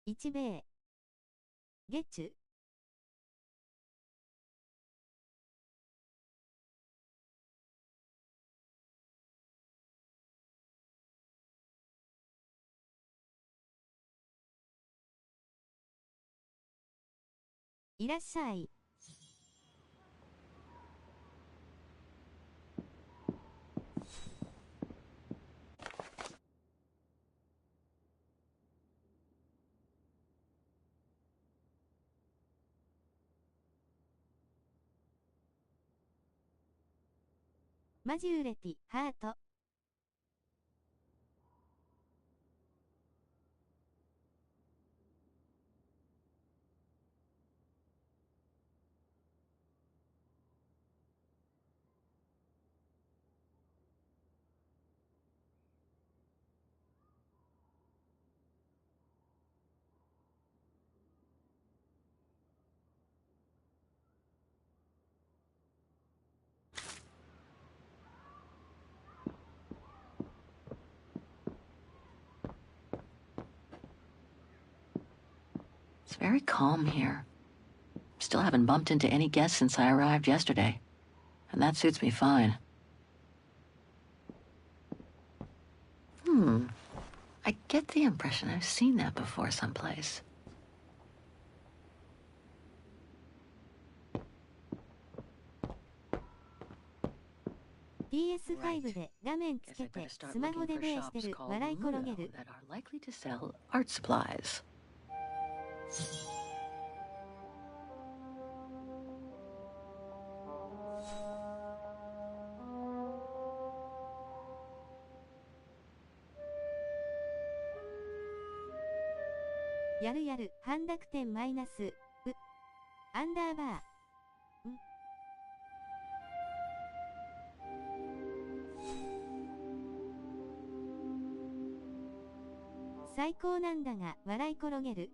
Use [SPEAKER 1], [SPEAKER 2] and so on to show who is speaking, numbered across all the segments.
[SPEAKER 1] 一米月中いらっしゃい。マジューレティハート。
[SPEAKER 2] It's very calm here. Still haven't bumped into any guests since I arrived yesterday. And that suits me fine. I get the impression I've seen that before someplace.
[SPEAKER 1] PS5 で画面つけてスマホでプレイしてる笑い転げる。
[SPEAKER 2] that are likely to sell art supplies.
[SPEAKER 1] やるやる半濁点マイナスアンダーバー最高なんだが笑い転げる。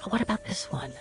[SPEAKER 2] What about this one?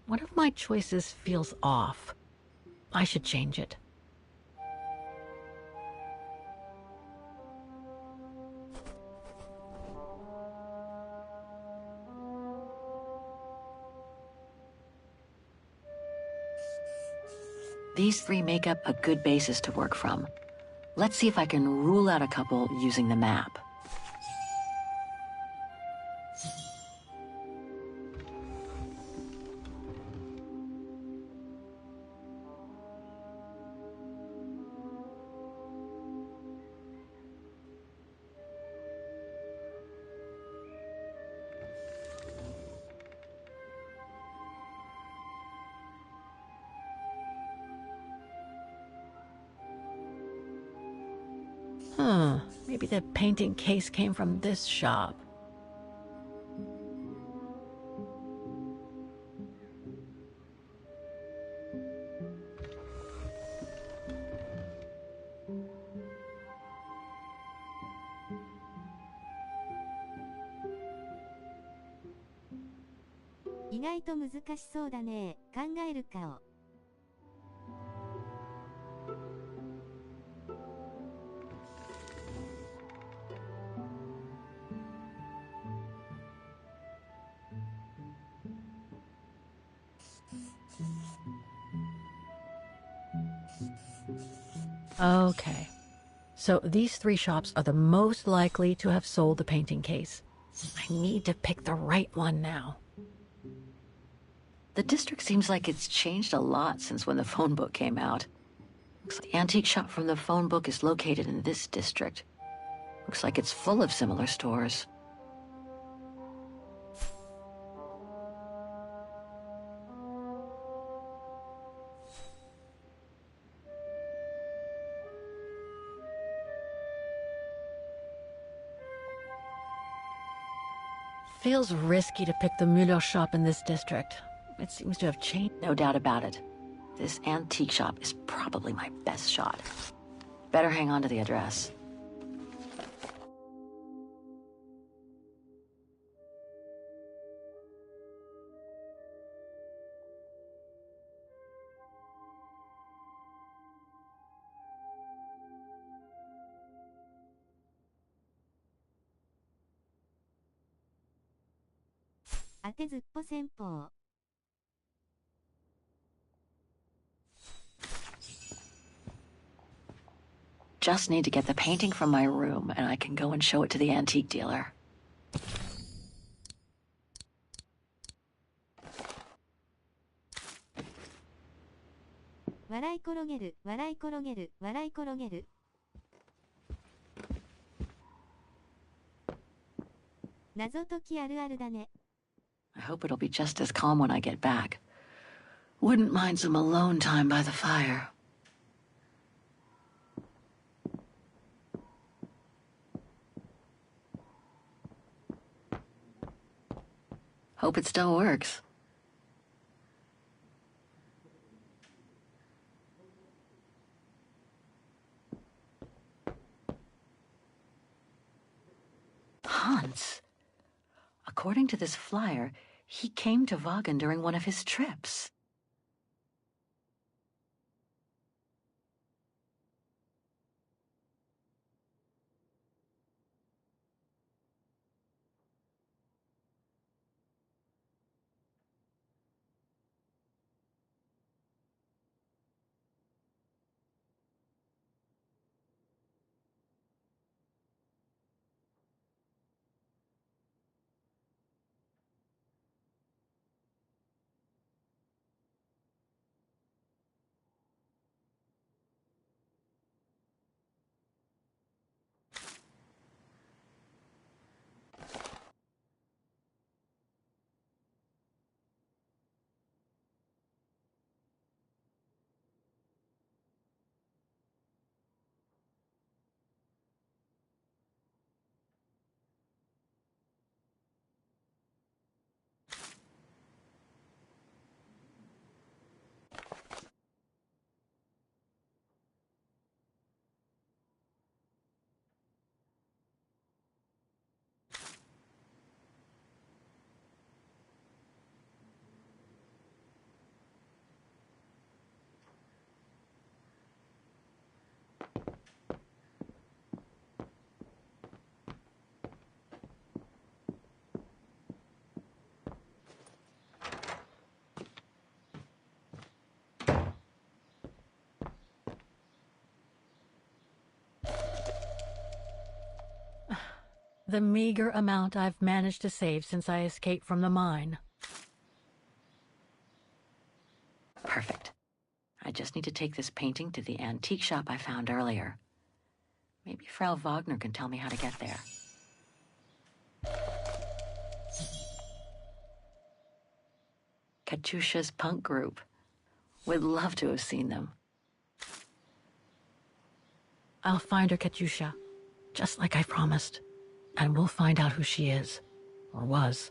[SPEAKER 2] One of my choices feels off. I should change it. These three make up a good basis to work from. Let's see if I can rule out a couple using the map. Maybe the painting case came from this shop.
[SPEAKER 1] 「意外と難しそうだね。考えるかを」
[SPEAKER 3] Okay. So these 3 shops are the most likely to have sold the painting case. I need to pick the right one now.
[SPEAKER 2] The district seems like it's changed a lot since when the phone book came out. Looks like the antique shop from the phone book is located in this district. Looks like it's full of similar stores.
[SPEAKER 3] Feels risky to pick the Müller shop in this district. It seems to have changed.
[SPEAKER 2] No doubt about it. This antique shop is probably my best shot. Better hang on to the address.
[SPEAKER 1] 当てずっぽ戦法。
[SPEAKER 2] Just need to get the painting from my room, and I can go and show it to the antique dealer.
[SPEAKER 1] 笑い転げる、笑い転げる、笑い転げる。謎解きあるあるだね。
[SPEAKER 2] I hope it'll be just as calm when I get back. Wouldn't mind some alone time by the fire. Hope it still works. Hans. According to this flyer, he came to Vaughan during one of his trips.
[SPEAKER 3] The meager amount I've managed to save since I escaped from the mine.
[SPEAKER 2] Perfect. I just need to take this painting to the antique shop I found earlier. Maybe Frau Wagner can tell me how to get there. Katusha's punk group. Would love to have seen them.
[SPEAKER 3] I'll find her, Katusha, just like I promised. And we'll find out who she is, or was.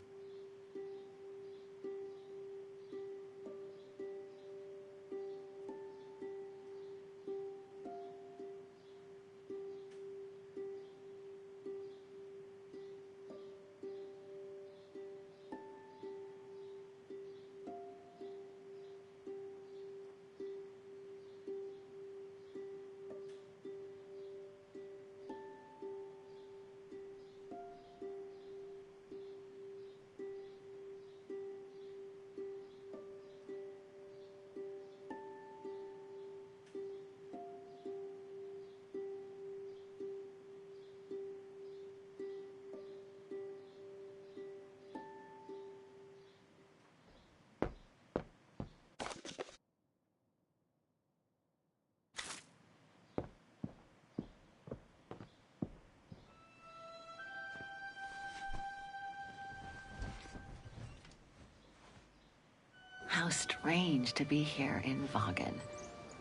[SPEAKER 2] strange to be here in Vaughan.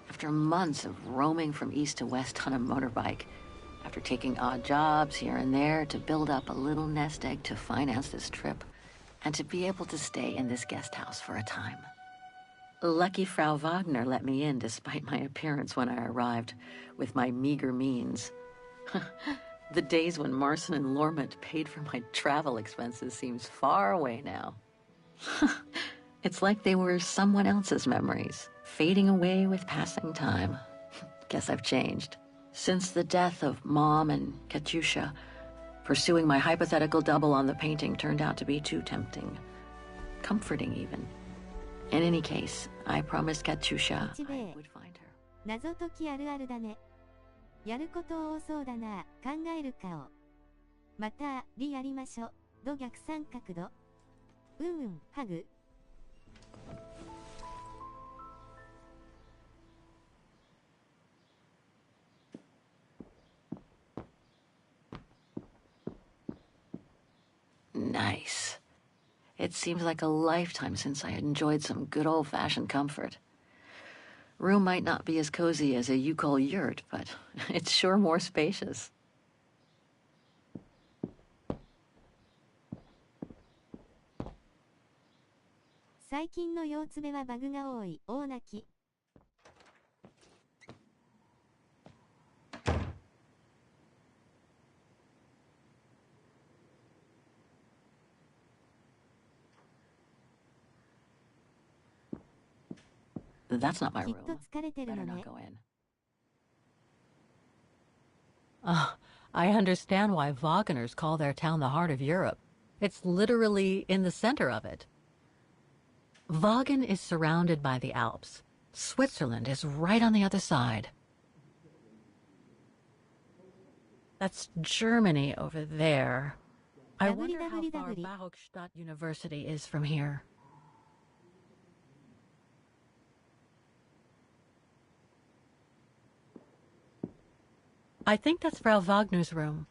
[SPEAKER 2] After months of roaming from east to west on a motorbike, after taking odd jobs here and there to build up a little nest egg to finance this trip, and to be able to stay in this guest house for a time. Lucky Frau Wagner let me in despite my appearance when I arrived, with my meager means. The days when Marson and Lormet paid for my travel expenses seems far away now. It's like they were someone else's memories, fading away with passing time. Guess I've changed. Since the death of Mom and Katyusha, pursuing my hypothetical double on the painting turned out to be too tempting. Comforting, even. In any case, I promised Katyusha I would find her.
[SPEAKER 1] 謎解きあるあるだね。やること多そうだな。考える顔。また、やりましょ。逆三角度。ハグ。
[SPEAKER 2] Nice. It seems like a lifetime since I enjoyed some good old-fashioned comfort. Room might not be as cozy as a you-call yurt, but it's sure more spacious.
[SPEAKER 1] 最近の腰つべはバグが多い。大泣き。
[SPEAKER 2] That's not my
[SPEAKER 1] きっと
[SPEAKER 2] room.
[SPEAKER 1] 疲れてる
[SPEAKER 2] Better
[SPEAKER 1] の
[SPEAKER 2] not
[SPEAKER 1] ね。
[SPEAKER 2] go in.
[SPEAKER 3] I understand why Wagner's call their town the heart of Europe. It's literally in the center of it. Vaughan is surrounded by the Alps. Switzerland is right on the other side. That's Germany over there. I wonder how far Bachhochstadt University is from here. I think that's Frau Wagner's room.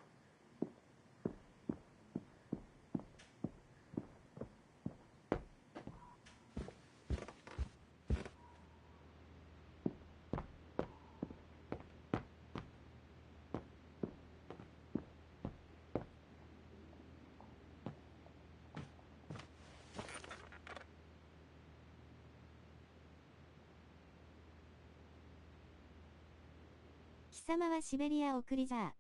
[SPEAKER 1] 「貴様はシベリア送りじゃあ」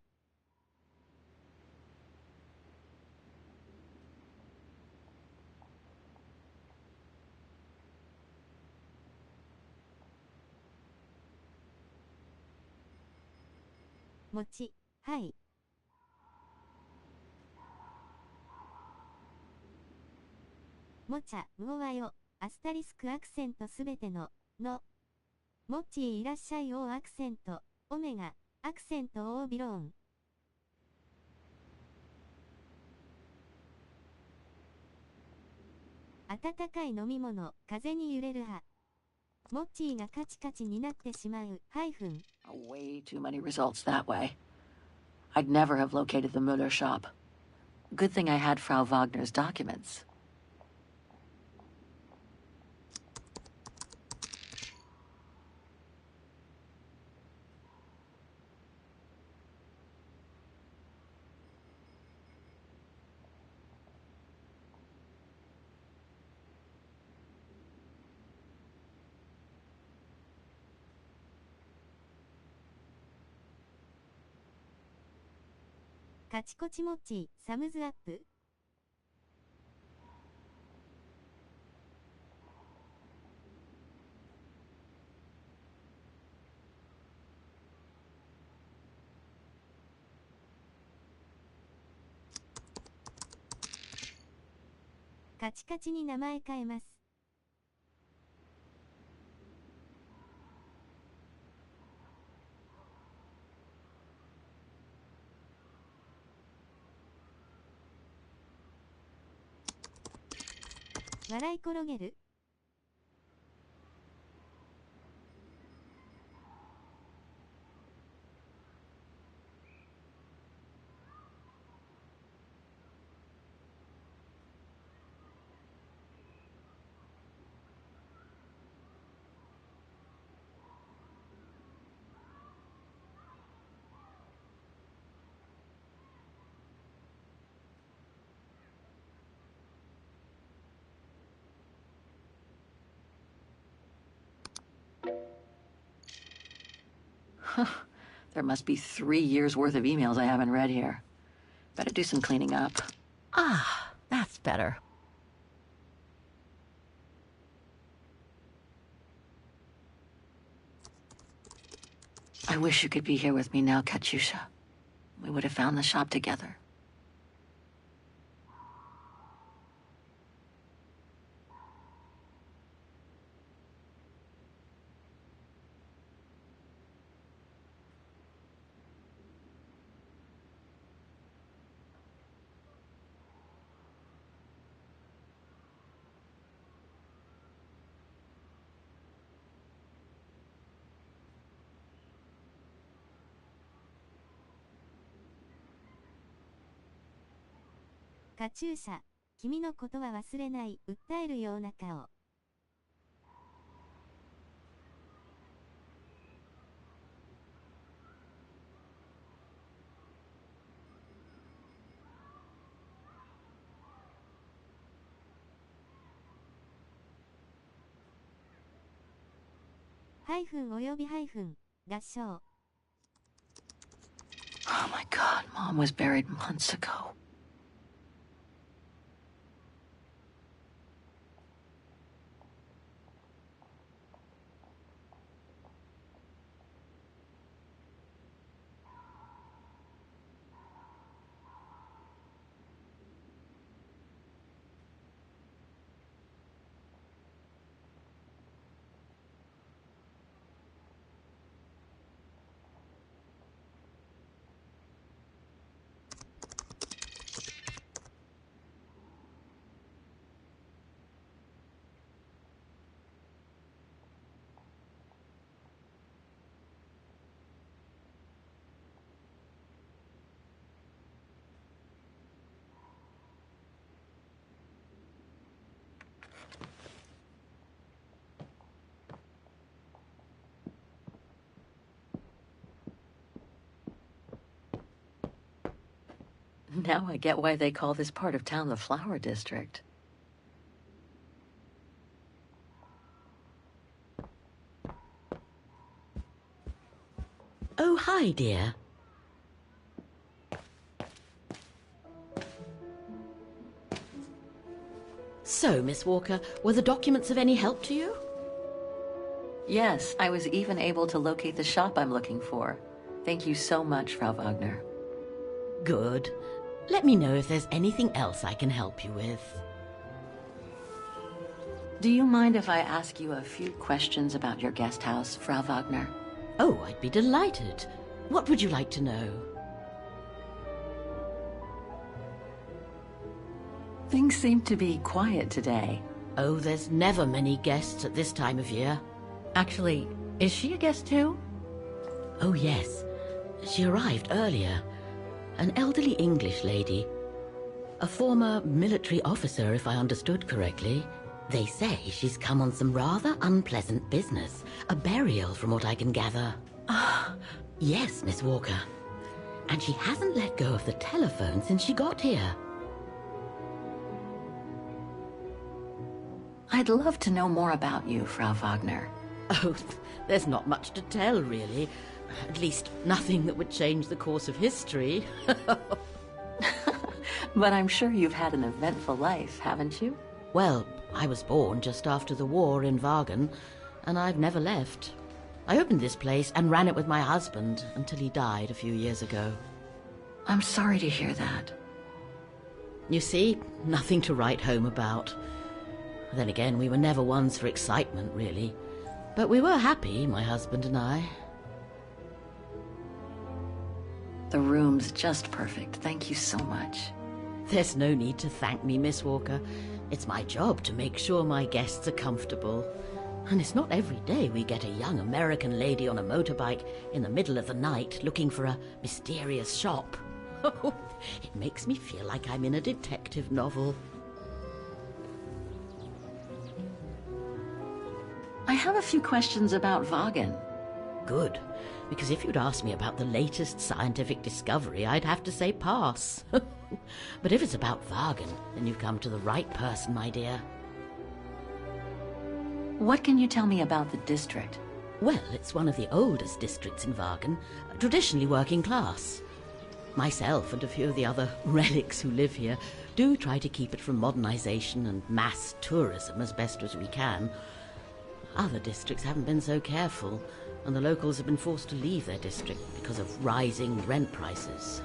[SPEAKER 1] 餅、はい。もちゃ、うおわよ、アスタリスクアクセントすべての、の。モッチーいらっしゃいオーアクセント、オメガ、アクセントオービローン。温かい飲み物、風に揺れる葉。モッチーがカチカチになってしまう、ハイフン。
[SPEAKER 2] Way too many results that way. I'd never have located the Müller shop. Good thing I had Frau Wagner's documents.
[SPEAKER 1] 「カチコチモッチー、サムズアップ」カチカチに名前変えます。笑い転げる？
[SPEAKER 2] There must be 3 years' worth of emails I haven't read here. Better do some cleaning up.
[SPEAKER 3] Ah, that's better.
[SPEAKER 2] I wish you could be here with me now, Katyusha. We would have found the shop together.
[SPEAKER 1] カチューシャ、君のことは忘れない、訴えるような顔。ハイフンおよびハイフン、合唱。
[SPEAKER 2] Oh my God, Mom was buried months ago. Now I get why they call this part of town the Flower District.
[SPEAKER 4] Oh, hi, dear. So, Miss Walker, were the documents of any help to you?
[SPEAKER 2] Yes, I was even able to locate the shop I'm looking for. Thank you so much, Frau Wagner.
[SPEAKER 4] Good. Let me know if there's anything else I can help you with.
[SPEAKER 2] Do you mind if I ask you a few questions about your guest house, Frau Wagner?
[SPEAKER 4] Oh, I'd be delighted. What would you like to know?
[SPEAKER 2] Things seem to be quiet today.
[SPEAKER 4] Oh, there's never many guests at this time of year.
[SPEAKER 3] Actually, is she a guest too?
[SPEAKER 4] Oh, yes. She arrived earlier. An elderly English lady. A former military officer, if I understood correctly. They say she's come on some rather unpleasant business. A burial, from what I can gather. Yes, Miss Walker. And she hasn't let go of the telephone since she got here.
[SPEAKER 2] I'd love to know more about you, Frau Wagner.
[SPEAKER 4] Oh, there's not much to tell, really. At least, nothing that would change the course of history.
[SPEAKER 2] But I'm sure you've had an eventful life, haven't you?
[SPEAKER 4] Well, I was born just after the war in Wagen, and I've never left. I opened this place and ran it with my husband until he died a few years ago.
[SPEAKER 2] I'm sorry to hear that.
[SPEAKER 4] You see, nothing to write home about. Then again, we were never ones for excitement, really. But we were happy, my husband and I.
[SPEAKER 2] The room's just perfect. Thank you so much.
[SPEAKER 4] There's no need to thank me, Miss Walker. It's my job to make sure my guests are comfortable. And it's not every day we get a young American lady on a motorbike in the middle of the night looking for a mysterious shop. It makes me feel like I'm in a detective novel.
[SPEAKER 2] I have a few questions about Wagen.
[SPEAKER 4] Good, because if you'd asked me about the latest scientific discovery, I'd have to say pass. But if it's about Wagen, then you've come to the right person, my dear.
[SPEAKER 2] What can you tell me about the district?
[SPEAKER 4] Well, it's one of the oldest districts in Wagen, traditionally working class. Myself and a few of the other relics who live here do try to keep it from modernisation and mass tourism as best as we can. Other districts haven't been so careful, and the locals have been forced to leave their district because of rising rent prices.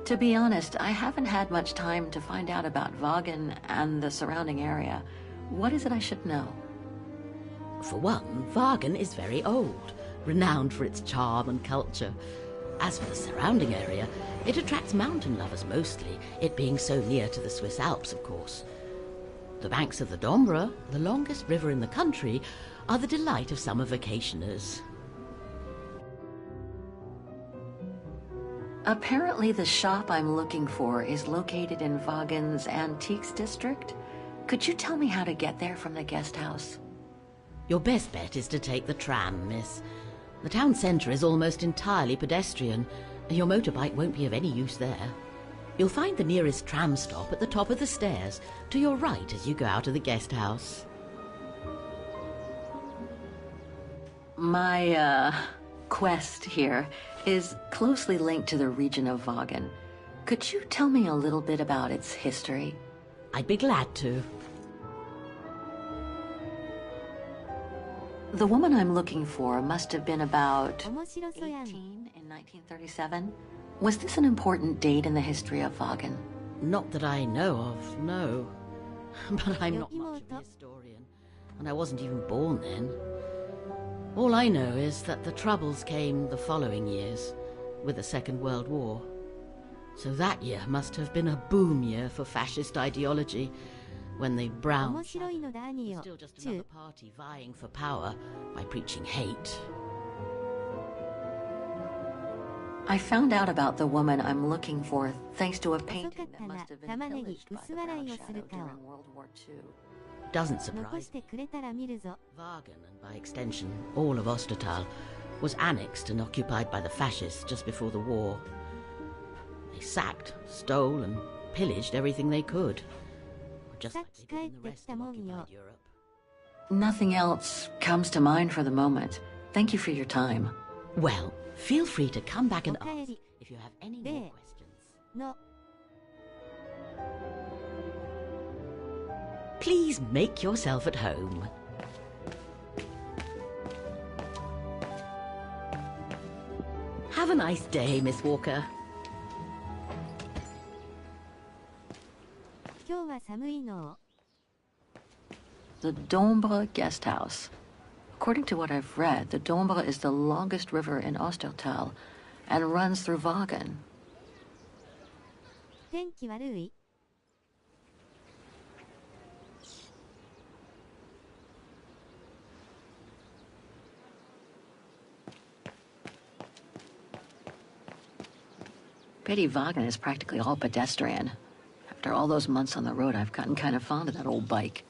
[SPEAKER 2] To be honest, I haven't had much time to find out about Wagen and the surrounding area. What is it I should know?
[SPEAKER 4] For one, Wagen is very old, renowned for its charm and culture. As for the surrounding area, it attracts mountain lovers mostly, it being so near to the Swiss Alps, of course. The banks of the Dombra, the longest river in the country, are the delight of summer vacationers.
[SPEAKER 2] Apparently the shop I'm looking for is located in Wagen's Antiques district. Could you tell me how to get there from the guest house?
[SPEAKER 4] Your best bet is to take the tram, miss. The town centre is almost entirely pedestrian, and your motorbike won't be of any use there. You'll find the nearest tram stop at the top of the stairs, to your right as you go out of the guest house.
[SPEAKER 2] My, quest here is closely linked to the region of Wagen. Could you tell me a little bit about its history?
[SPEAKER 4] I'd be glad to.
[SPEAKER 2] The woman I'm looking for must have been about
[SPEAKER 1] 面白そやん。
[SPEAKER 2] 18 in 1937. Was this an important date in the history of Wagen?
[SPEAKER 4] Not that I know of, no. But I'm not much of a historian, and I wasn't even born then. All I know is that the Troubles came the following years, with the Second World War. So that year must have been a boom year for fascist ideology, when the Brown
[SPEAKER 1] 面白いのだ兄
[SPEAKER 4] was
[SPEAKER 1] よ。
[SPEAKER 4] still just
[SPEAKER 1] チュ
[SPEAKER 4] another
[SPEAKER 1] ー
[SPEAKER 4] party vying for power by preaching hate.
[SPEAKER 2] I found out about the woman I'm looking for thanks to a painting that
[SPEAKER 1] 遅かったな。
[SPEAKER 2] must have been
[SPEAKER 1] 玉ねぎ
[SPEAKER 2] pillaged by
[SPEAKER 1] 薄
[SPEAKER 2] the
[SPEAKER 1] 笑
[SPEAKER 2] Brown
[SPEAKER 1] いをする
[SPEAKER 2] Shadow
[SPEAKER 1] 顔。
[SPEAKER 2] during World War II.
[SPEAKER 4] Doesn't
[SPEAKER 1] 残
[SPEAKER 4] surprise
[SPEAKER 1] してくれたら見るぞ。
[SPEAKER 4] Wagen, and by extension all of Ostertal, was annexed and occupied by the fascists just before the war. They sacked, stole, and pillaged everything they could, just like they did in the rest of occupied Europe.
[SPEAKER 2] Nothing else comes to mind for the moment. Thank you for your time.
[SPEAKER 4] Well, feel free to come back and
[SPEAKER 1] おかえ
[SPEAKER 4] ask
[SPEAKER 1] り
[SPEAKER 4] if you have any
[SPEAKER 1] There.
[SPEAKER 4] more questions.
[SPEAKER 1] の
[SPEAKER 4] Please make yourself at home. Have a nice day, Miss Walker.
[SPEAKER 1] 今日は寒いの。
[SPEAKER 2] The Dombra Guest House. According to what I've read, the Dombra is the longest river in Ostertal and runs through Wagen.
[SPEAKER 1] 天気悪い
[SPEAKER 2] Betty Wagen is practically all pedestrian. After all those months on the road, I've gotten kind of fond of that old bike.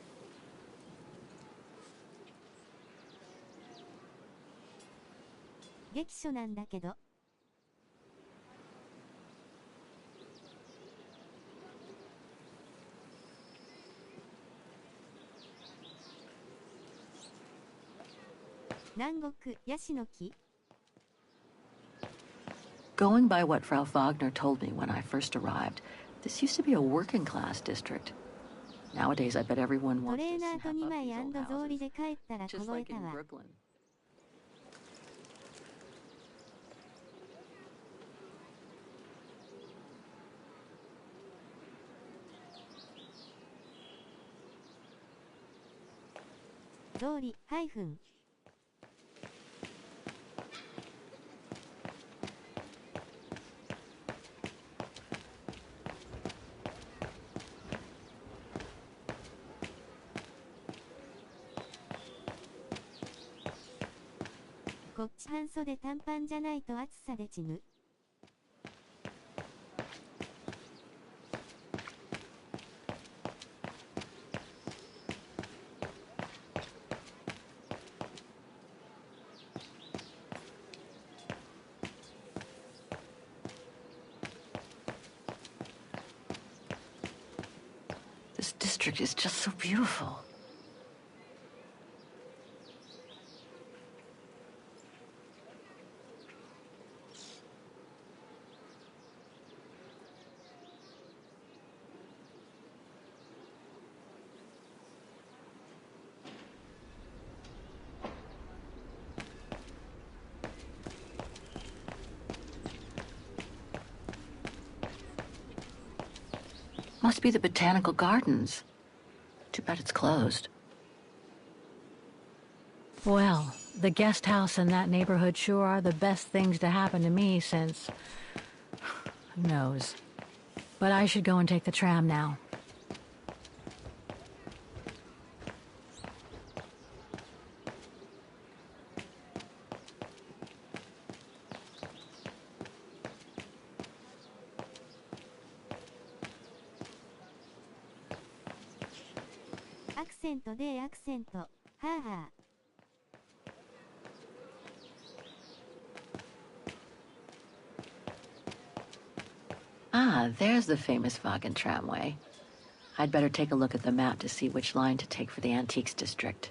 [SPEAKER 1] 激書なんだけど。南国ヤシの木
[SPEAKER 2] Going by what Frau Wagner told me when I first arrived, this used to be a working-class district. Nowadays, I bet everyone
[SPEAKER 1] ト
[SPEAKER 2] wants
[SPEAKER 1] レー
[SPEAKER 2] to
[SPEAKER 1] ナーと
[SPEAKER 2] snap
[SPEAKER 1] 2
[SPEAKER 2] up
[SPEAKER 1] 枚
[SPEAKER 2] these old
[SPEAKER 1] 草履
[SPEAKER 2] houses,
[SPEAKER 1] で帰ったら
[SPEAKER 2] just
[SPEAKER 1] 凍え
[SPEAKER 2] like
[SPEAKER 1] た
[SPEAKER 2] in
[SPEAKER 1] わ。
[SPEAKER 2] Brooklyn.
[SPEAKER 1] 「草履ハイフン」こっち半袖短パンじゃないと暑さでちむ。
[SPEAKER 2] This district is just so beautiful. Must be the botanical gardens. Too bad it's closed.
[SPEAKER 3] Well, the guest house in that neighborhood sure are the best things to happen to me since... Who knows? But I should go and take the tram now.
[SPEAKER 1] Accent de accent. Ha ha.
[SPEAKER 2] Ah, there's the famous Vaughan tramway. I'd better take a look at the map to see which line to take for the Antiques District.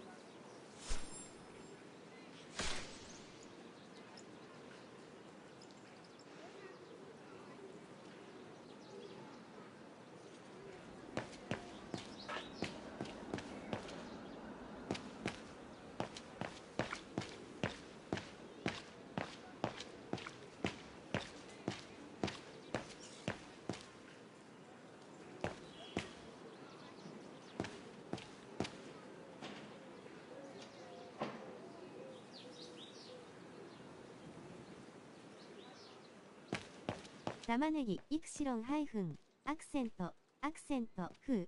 [SPEAKER 1] 玉ねぎ、イクシロンハイフン、アクセント、風。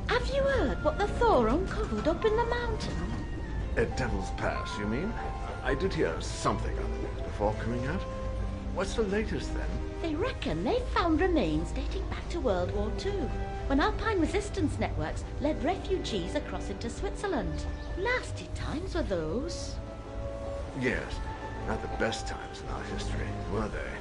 [SPEAKER 4] Have you heard what the Thor uncovered up in the mountain?
[SPEAKER 5] At Devil's Pass, you mean? I did hear something of it before coming out. What's the latest, then?
[SPEAKER 4] They reckon they've found remains dating back to World War II, when Alpine resistance networks led refugees across into Switzerland. Nasty times were those.
[SPEAKER 5] Yes, not the best times in our history, were they?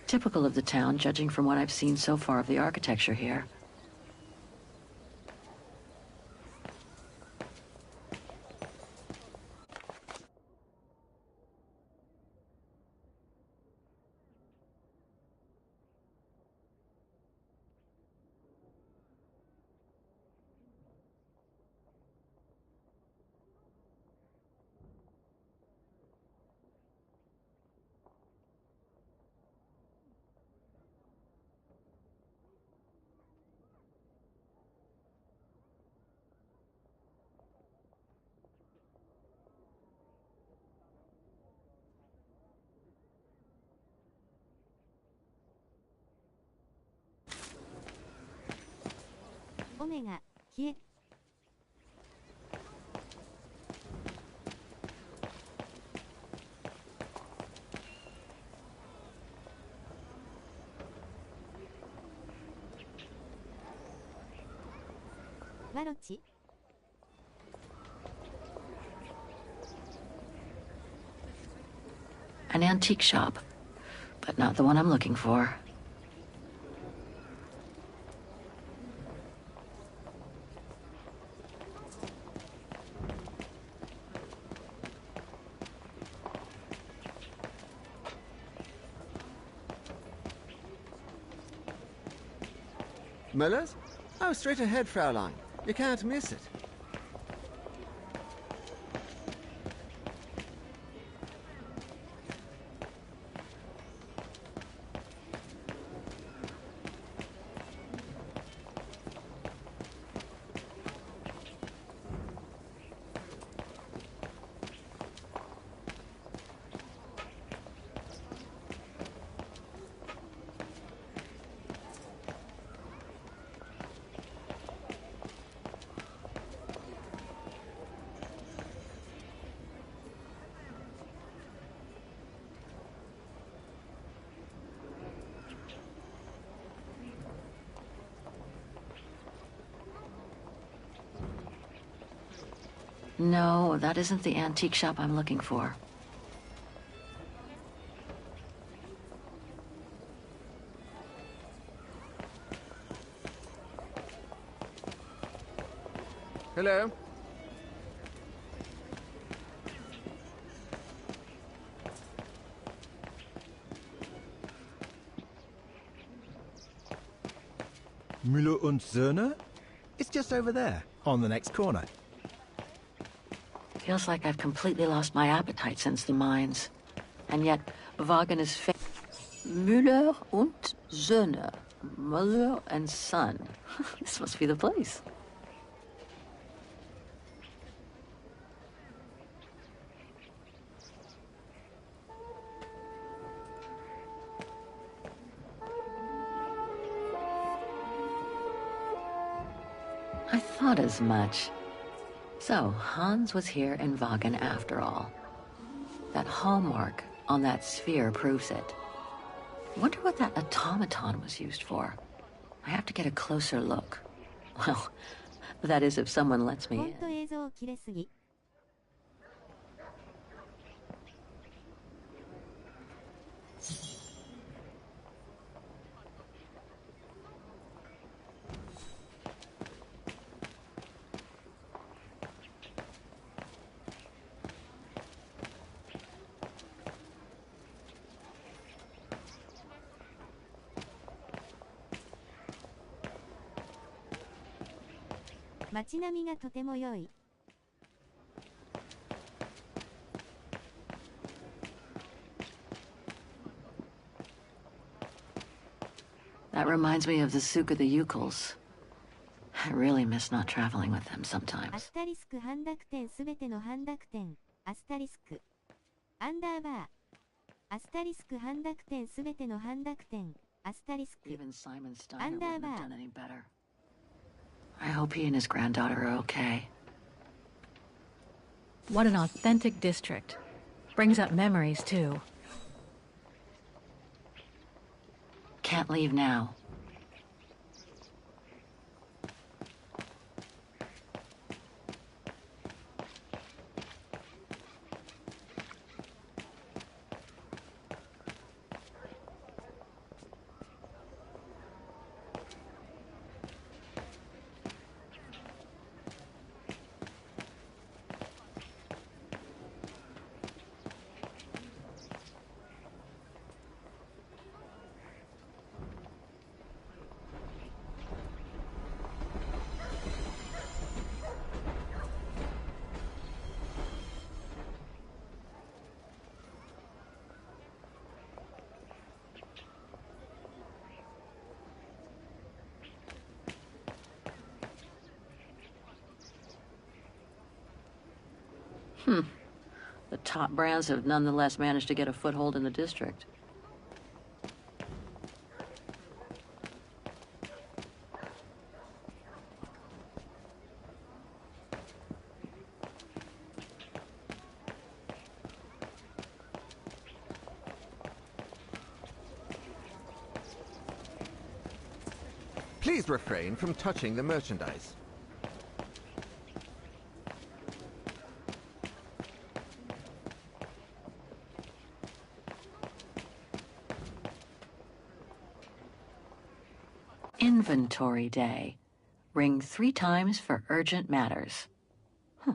[SPEAKER 2] Typical of the town, judging from what I've seen so far of the architecture here.
[SPEAKER 1] Omega, 消え。ワロチ
[SPEAKER 2] An antique shop. but not the one I'm looking for.
[SPEAKER 5] Miller's? Oh, straight ahead, Fraulein. You can't miss it.
[SPEAKER 2] No, that isn't the antique shop I'm looking for.
[SPEAKER 5] Hello?
[SPEAKER 6] Müller und Söhne? It's just over there, on the next corner.
[SPEAKER 2] Feels like I've completely lost my appetite since the mines. And yet, Wagen is Müller und Söhne. Müller and Son. This must be the place. I thought as much. So, Hans was here in Wagen after all. That hallmark on that sphere proves it. Wonder what that automaton was used for. I have to get a closer look. Well, that is if someone lets me
[SPEAKER 1] フォント
[SPEAKER 2] in.
[SPEAKER 1] 映像切れすぎ。街並みがとても良い。
[SPEAKER 2] That reminds me of the souk of the Ukals. I really miss not traveling with them
[SPEAKER 1] ア
[SPEAKER 2] sometimes.
[SPEAKER 1] スタリスク半濁点すべての半濁点。アスタリスク。アンダーバー。アスタリスク半濁点すべての半濁点。アスタリスク。
[SPEAKER 2] Even Simon Steiner
[SPEAKER 1] And,
[SPEAKER 2] wouldn't have
[SPEAKER 1] uh,
[SPEAKER 2] done any better. I hope he and his granddaughter are okay.
[SPEAKER 3] What an authentic district. Brings up memories, too.
[SPEAKER 2] Can't leave now. The top brands have nonetheless managed to get a foothold in the district.
[SPEAKER 5] Please refrain from touching the merchandise.
[SPEAKER 2] Inventory Day. Ring 3 times for urgent matters.
[SPEAKER 1] "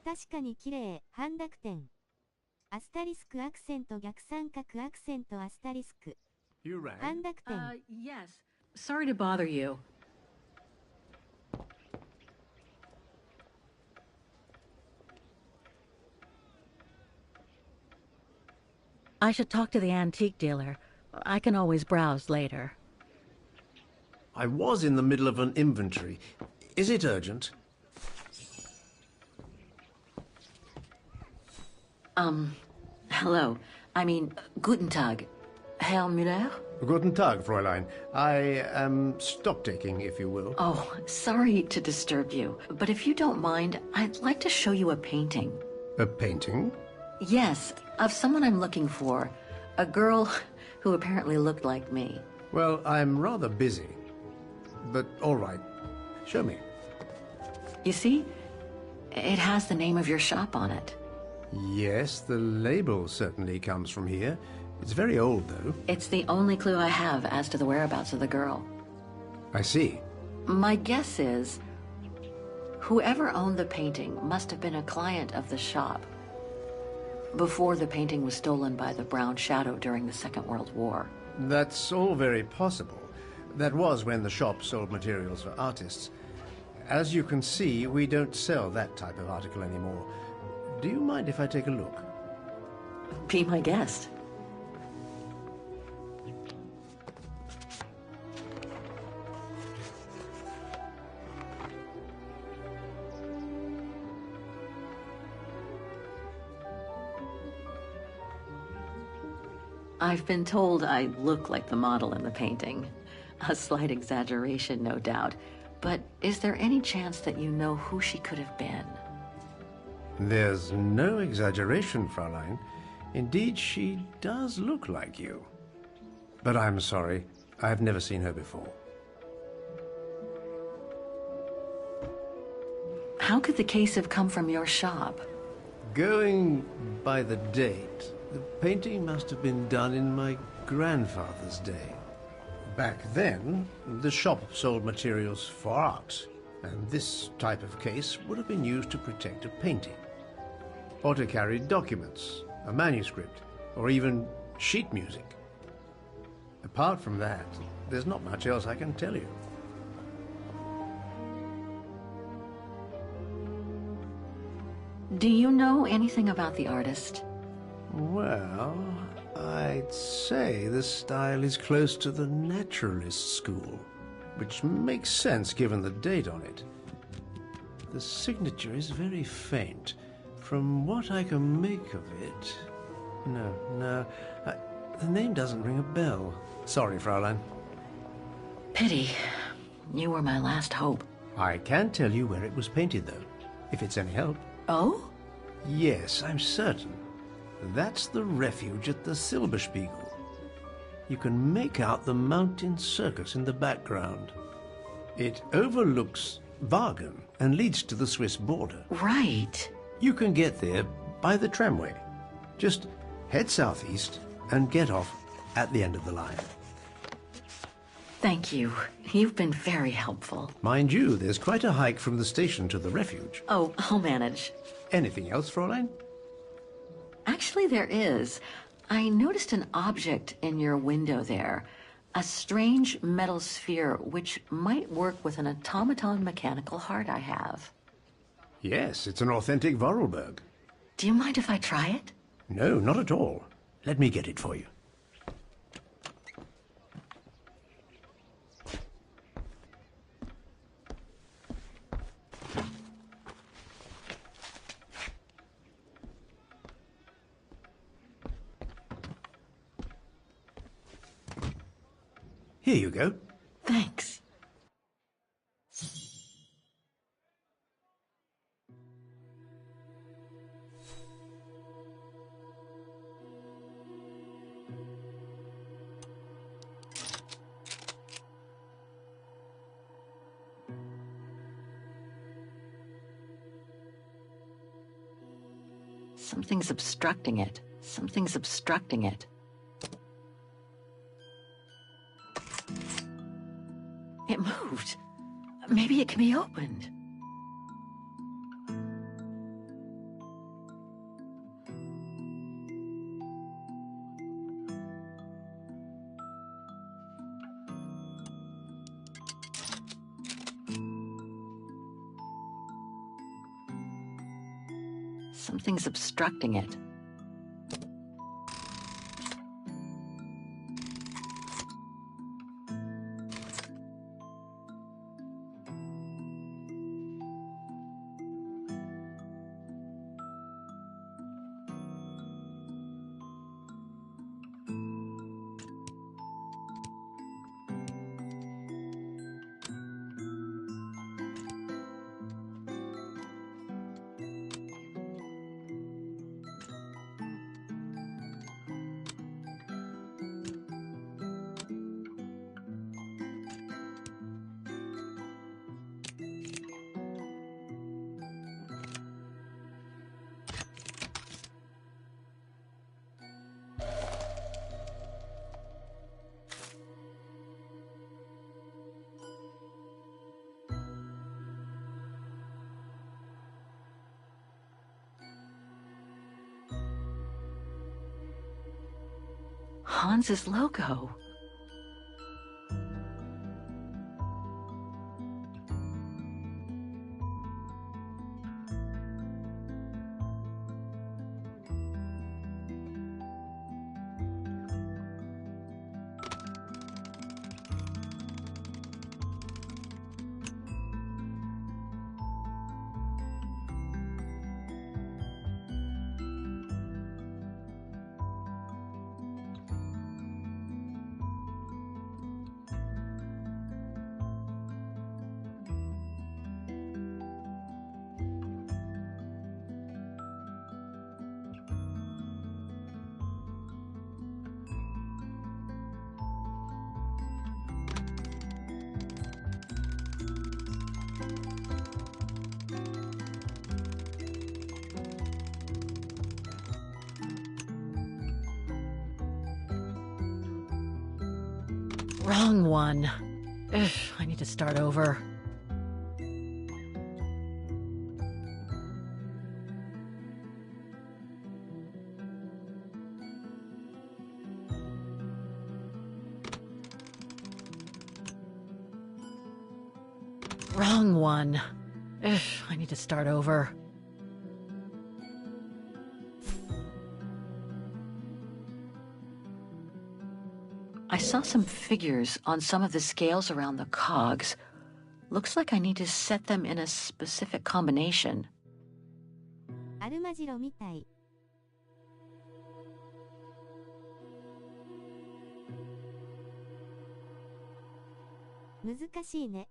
[SPEAKER 1] 確かに綺麗、半濁点。アスタリスクアクセント逆三角アクセントアスタリスク。
[SPEAKER 5] You rang?
[SPEAKER 1] 半濁点。
[SPEAKER 2] Yes. Sorry to bother you.
[SPEAKER 3] I should talk to the antique dealer. I can always browse later.
[SPEAKER 6] I was in the middle of an inventory. Is it urgent?
[SPEAKER 2] Hello. I mean, guten Tag. Herr Müller?
[SPEAKER 6] Guten Tag, Fräulein. I am stock-taking, if you will.
[SPEAKER 2] Oh, sorry to disturb you, but if you don't mind, I'd like to show you a painting.
[SPEAKER 6] A painting?
[SPEAKER 2] Yes, of someone I'm looking for. A girl who apparently looked like me.
[SPEAKER 6] Well, I'm rather busy. But all right. Show me.
[SPEAKER 2] You see? It has the name of your shop on it.
[SPEAKER 6] Yes, the label certainly comes from here. It's very old, though.
[SPEAKER 2] It's the only clue I have as to the whereabouts of the girl.
[SPEAKER 6] I see.
[SPEAKER 2] My guess is whoever owned the painting must have been a client of the shop before the painting was stolen by the Brown Shadow during the Second World War.
[SPEAKER 6] That's all very possible. That was when the shop sold materials for artists. As you can see, we don't sell that type of article anymore. Do you mind if I take a look?
[SPEAKER 2] Be my guest. I've been told I look like the model in the painting. A slight exaggeration, no doubt. But is there any chance that you know who she could have been?
[SPEAKER 6] There's no exaggeration, Fräulein. Indeed, she does look like you. But I'm sorry, I've never seen her before.
[SPEAKER 2] How could the case have come from your shop?
[SPEAKER 6] Going by the date, the painting must have been done in my grandfather's day. Back then, the shop sold materials for art, and this type of case would have been used to protect a painting. Or to carry documents, a manuscript, or even sheet music. Apart from that, there's not much else I can tell you.
[SPEAKER 2] Do you know anything about the artist?
[SPEAKER 6] Well, I'd say the style is close to the naturalist school, which makes sense given the date on it. The signature is very faint. From what I can make of it... No, the name doesn't ring a bell. Sorry, Fräulein.
[SPEAKER 2] Pity. You were my last hope.
[SPEAKER 6] I can tell you where it was painted, though, if it's any help.
[SPEAKER 2] Oh?
[SPEAKER 6] Yes, I'm certain. That's the refuge at the Silberspiegel. You can make out the mountain circus in the background. It overlooks Wagen and leads to the Swiss border.
[SPEAKER 2] Right.
[SPEAKER 6] You can get there by the tramway. Just head southeast and get off at the end of the line.
[SPEAKER 2] Thank you. You've been very helpful.
[SPEAKER 6] Mind you, there's quite a hike from the station to the refuge.
[SPEAKER 2] Oh, I'll manage.
[SPEAKER 6] Anything else, Fräulein?
[SPEAKER 2] Actually, there is. I noticed an object in your window there. A strange metal sphere which might work with an automaton mechanical heart I have.
[SPEAKER 6] Yes, it's an authentic Vorarlberg.
[SPEAKER 2] Do you mind if I try it?
[SPEAKER 6] No, not at all. Let me get it for you. Here you go.
[SPEAKER 2] Thanks. Something's obstructing it. Something's obstructing it. It moved. Maybe it can be opened. Something's obstructing it. Hans's logo. Wrong one. Ugh, I need to start over. Wrong one. Ugh, I need to start over. I saw some figures on some of the scales around the cogs. Looks like I need to set them in a specific combination.
[SPEAKER 1] アルマジロみたい。難しいね。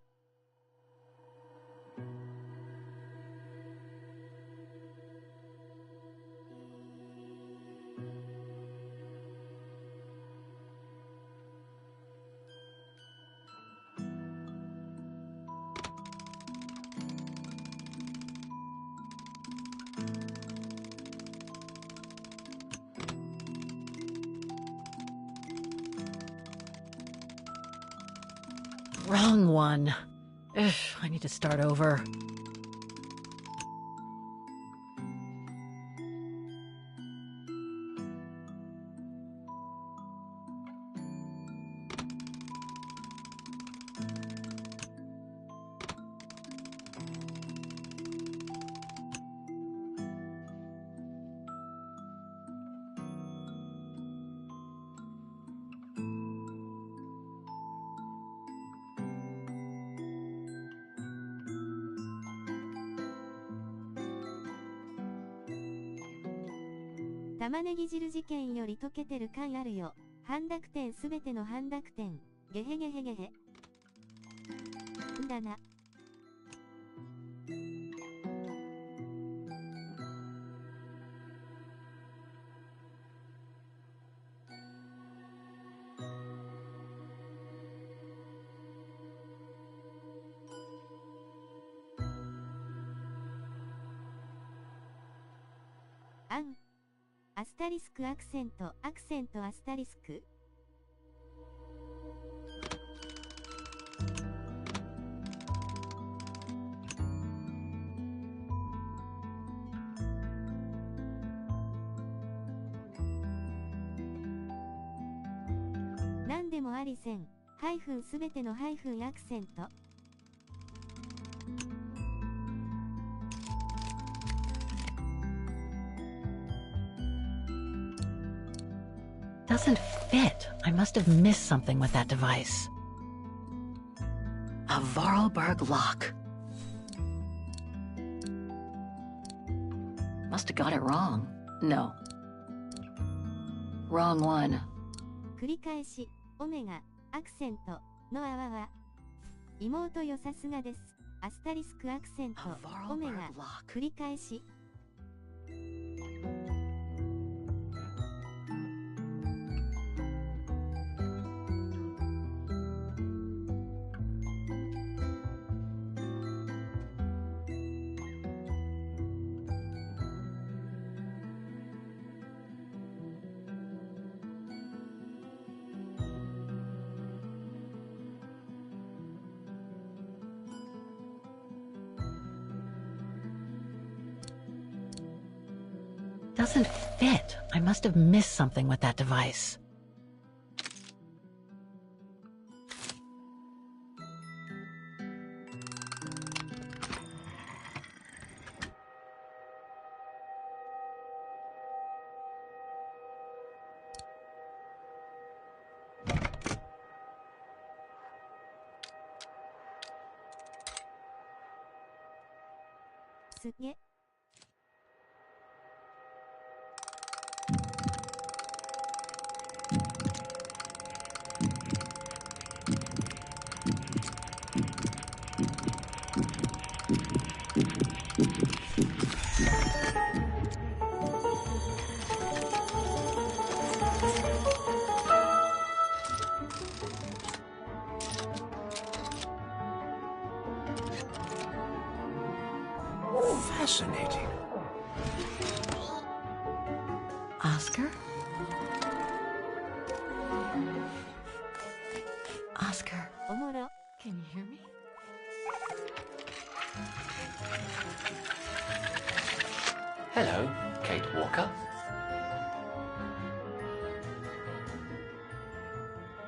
[SPEAKER 3] Wrong one. Ugh, I need to start over.
[SPEAKER 1] 玉ねぎ汁事件より溶けてる感あるよ。半濁点すべての半濁点。ゲヘゲヘゲヘ。んだな。あん。アスタリスクアクセントアスタリスク。何でもあり線、ハイフンすべてのハイフンアクセント。
[SPEAKER 3] Doesn't fit. I must have missed something with that device.
[SPEAKER 2] A Vorarlberg lock. Must have got it wrong. No. Wrong one.
[SPEAKER 1] 繰り返し、オメガ、アクセント、のあわわ。妹よさすがです。アスタリスクアクセント、オメガ、繰り返し。
[SPEAKER 3] Doesn't fit. I must have missed something with that device.
[SPEAKER 1] すげ。
[SPEAKER 6] Fascinating.
[SPEAKER 3] Oscar? Oscar,
[SPEAKER 1] おもろ。
[SPEAKER 3] can you hear me?
[SPEAKER 7] Hello, Kate Walker.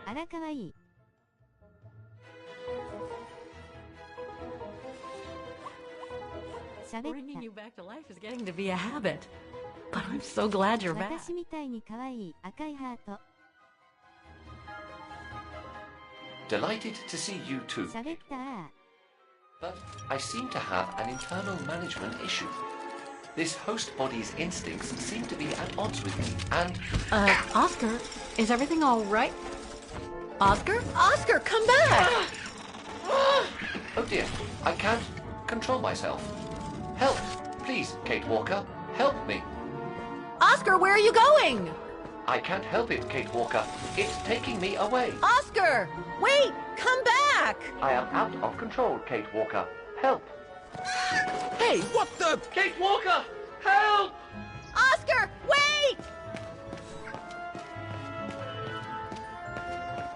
[SPEAKER 1] あらかわいい。喋っ
[SPEAKER 3] Bringing you back to life is getting to be a habit. But I'm so glad you're
[SPEAKER 1] た。
[SPEAKER 3] back.
[SPEAKER 1] 私みたいに可愛い赤いハート。
[SPEAKER 7] Delighted to see you too.
[SPEAKER 1] 喋ったあ
[SPEAKER 7] But I seem to have an internal management issue. This host body's instincts seem to be at odds with me, and
[SPEAKER 3] Oscar, is everything all right? Oscar? Oscar, come back!
[SPEAKER 7] oh dear, I can't control myself. Help, please, Kate Walker, help me.
[SPEAKER 3] Oscar, where are you going?
[SPEAKER 7] I can't help it, Kate Walker. It's taking me away.
[SPEAKER 3] Oscar! Wait! Come back!
[SPEAKER 7] I am out of control, Kate Walker. Help.
[SPEAKER 6] Hey, what the?
[SPEAKER 7] Kate Walker, help!
[SPEAKER 3] Oscar, wait!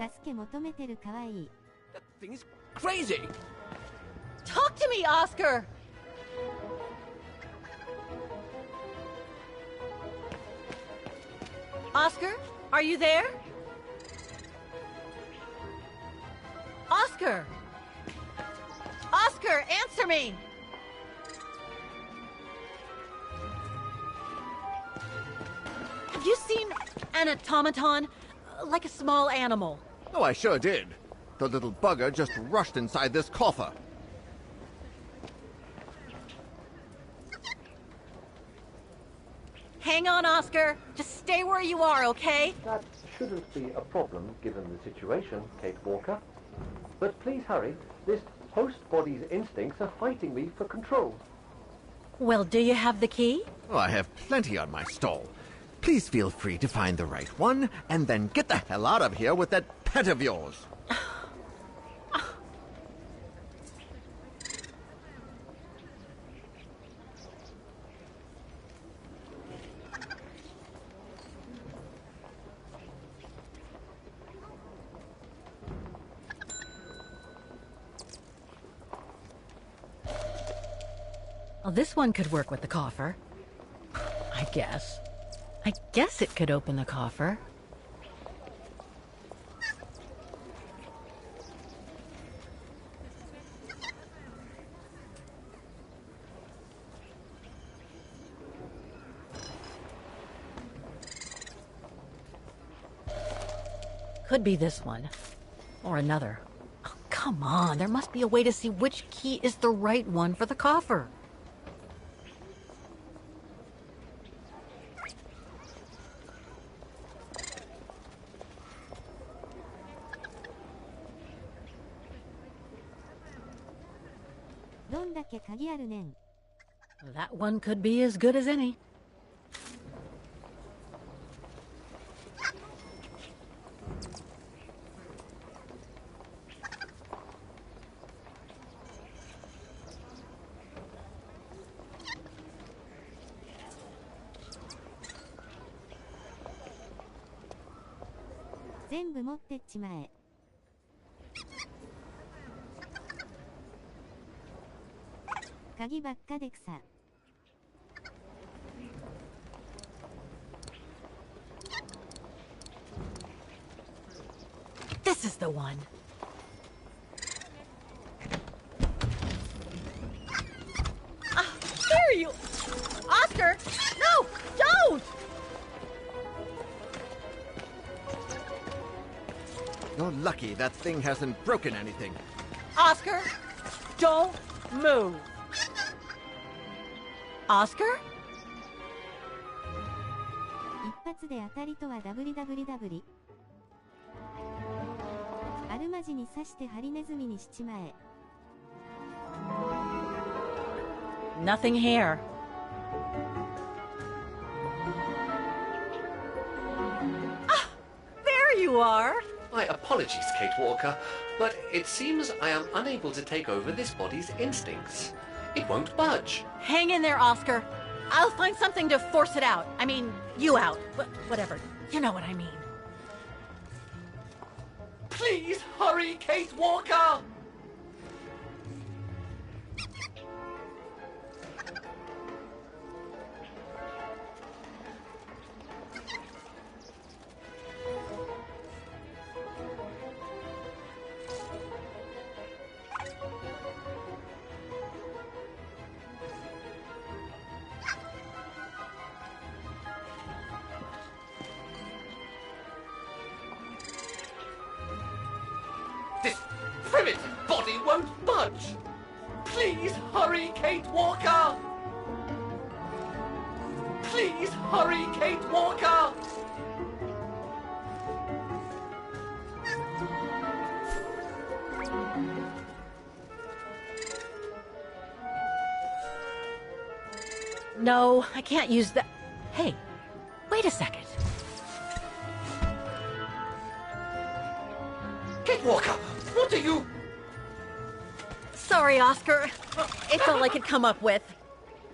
[SPEAKER 1] 助け求めてる可愛い。
[SPEAKER 6] That thing is crazy.
[SPEAKER 3] Talk to me, Oscar! Oscar, are you there? Oscar! Oscar, answer me! Have you seen an automaton? Like a small animal.
[SPEAKER 5] Oh, I sure did. The little bugger just rushed inside this coffer.
[SPEAKER 3] Hang on, Oscar. Just stay where you are, okay?
[SPEAKER 7] That shouldn't be a problem given the situation, Kate Walker. But please hurry. This host body's instincts are fighting me for control.
[SPEAKER 3] Well, do you have the key?
[SPEAKER 5] Oh, I have plenty on my stall. Please feel free to find the right one, and then get the hell out of here with that pet of yours.
[SPEAKER 3] Well, this one could work with the coffer. I guess. I guess it could open the coffer. Could be this one. Or another. Oh, come on, there must be a way to see which key is the right one for the coffer. That one could be as good as any. This is the one. Ah, there you... Oscar! No! Don't!
[SPEAKER 5] You're lucky that thing hasn't broken anything.
[SPEAKER 3] Oscar! Don't move! Oscar?
[SPEAKER 1] 一発で当たりとは www。あるまじに刺してハリネズミにしちまえ。
[SPEAKER 3] Nothing here. Ah! There you are!
[SPEAKER 7] My apologies, Kate Walker, but it seems I am unable to take over this body's instincts. It won't budge.
[SPEAKER 3] Hang in there, Oscar. I'll find something to force it out. I mean, you out. Whatever. You know what I mean.
[SPEAKER 7] Please hurry, Kate Walker! This primitive body won't budge! Please hurry, Kate Walker! Please hurry, Kate Walker!
[SPEAKER 3] No, I can't use that. Hey, wait a second.
[SPEAKER 7] Kate Walker, what are you...
[SPEAKER 3] Sorry, Oscar. It's all I could come up with.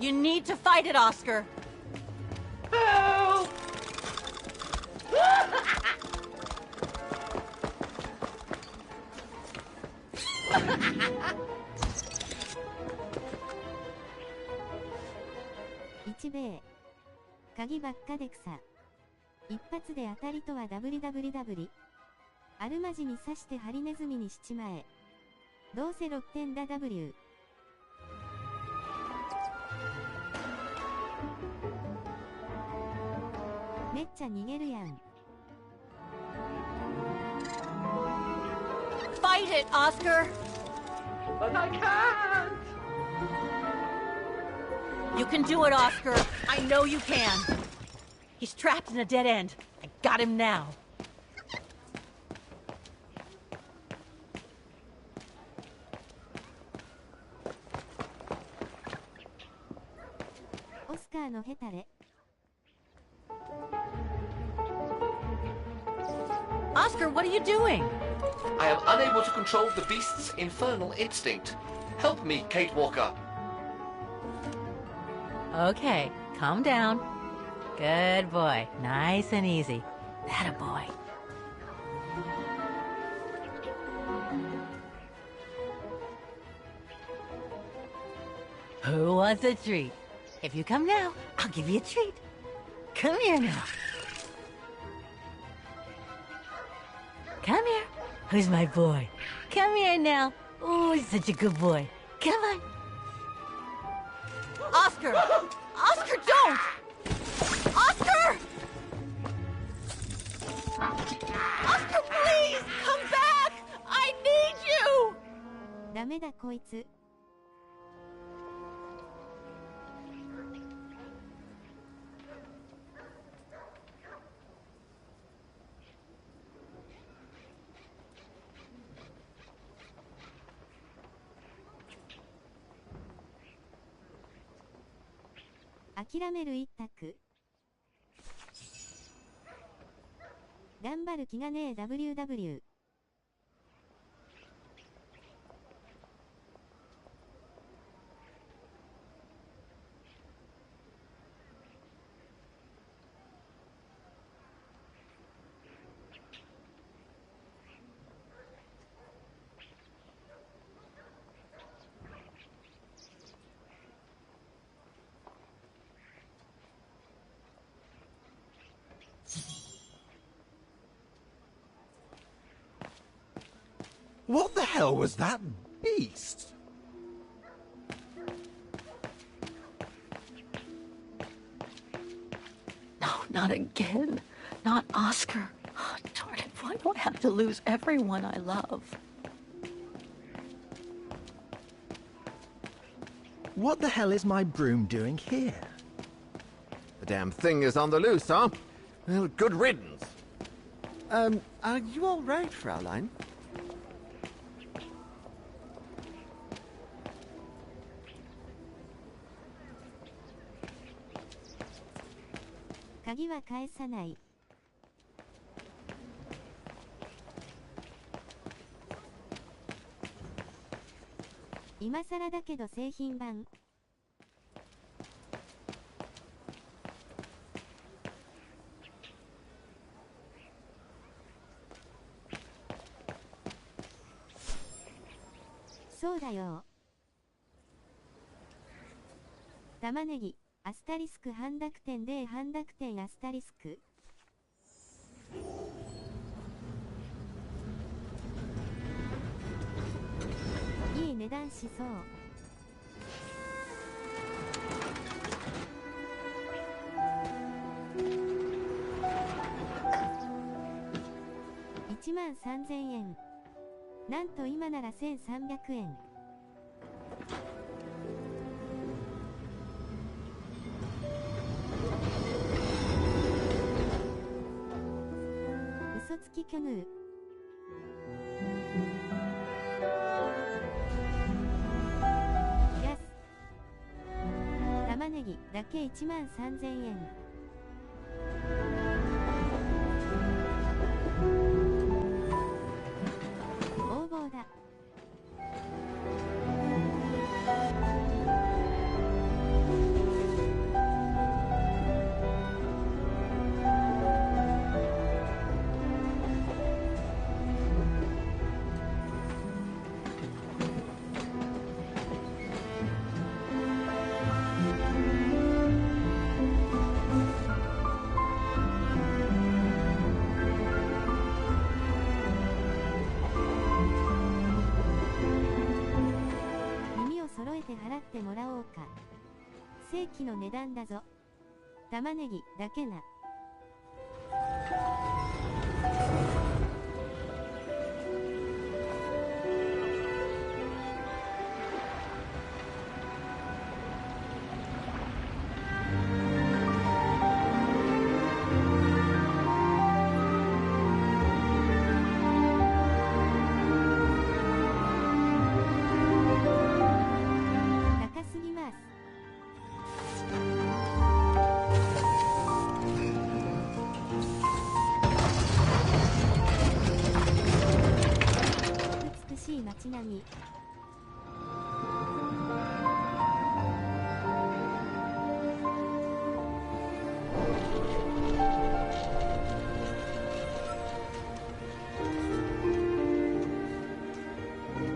[SPEAKER 3] You need to fight it, Oscar.
[SPEAKER 7] Help!
[SPEAKER 1] Ichibei. 鍵ばっかで草。一発で当たりとは www。あるまじに刺してハリネズミにしちまえ。どうせ6点だ W。めっちゃ逃げるやん。
[SPEAKER 3] Fight it, Oscar!
[SPEAKER 7] But I can't!
[SPEAKER 3] You can do it, Oscar. I know you can. He's trapped in a dead end. I got him now.
[SPEAKER 1] Oscar のヘタレ。
[SPEAKER 3] Oscar, what are you doing?
[SPEAKER 7] I am unable to control the beast's infernal instinct. Help me, Kate Walker.
[SPEAKER 3] Okay, calm down. Good boy. Nice and easy. That a boy. Who wants a treat? If you come now, I'll give you a treat. Come here now. Come here. Who's my boy? Come here now. Oh, he's such a good boy. Come on. Oscar! Oscar, don't! Oscar! Oscar, please! Come back! I need you!
[SPEAKER 1] ダメだこいつ。諦める一択。頑張る気がねえ WW。What
[SPEAKER 5] the hell was that beast?
[SPEAKER 2] No, not again. Not Oscar. Oh, darn it, why do I have to lose everyone I love?
[SPEAKER 5] What the hell is my broom doing here? The damn thing is on the loose, huh? Well, good riddance. Are you all right, Fraulein?
[SPEAKER 1] 鍵は返さない。今更だけど製品版。そうだよ。玉ねぎ。アスタリスク半濁点0半濁点アスタリスク。いい値段しそう。13,000円。なんと今なら1,300円。嘘つき巨乳。安。玉ねぎだけ13,000円。応募だ。払ってもらおうか。正規の値段だぞ。玉ねぎだけな。ちなみ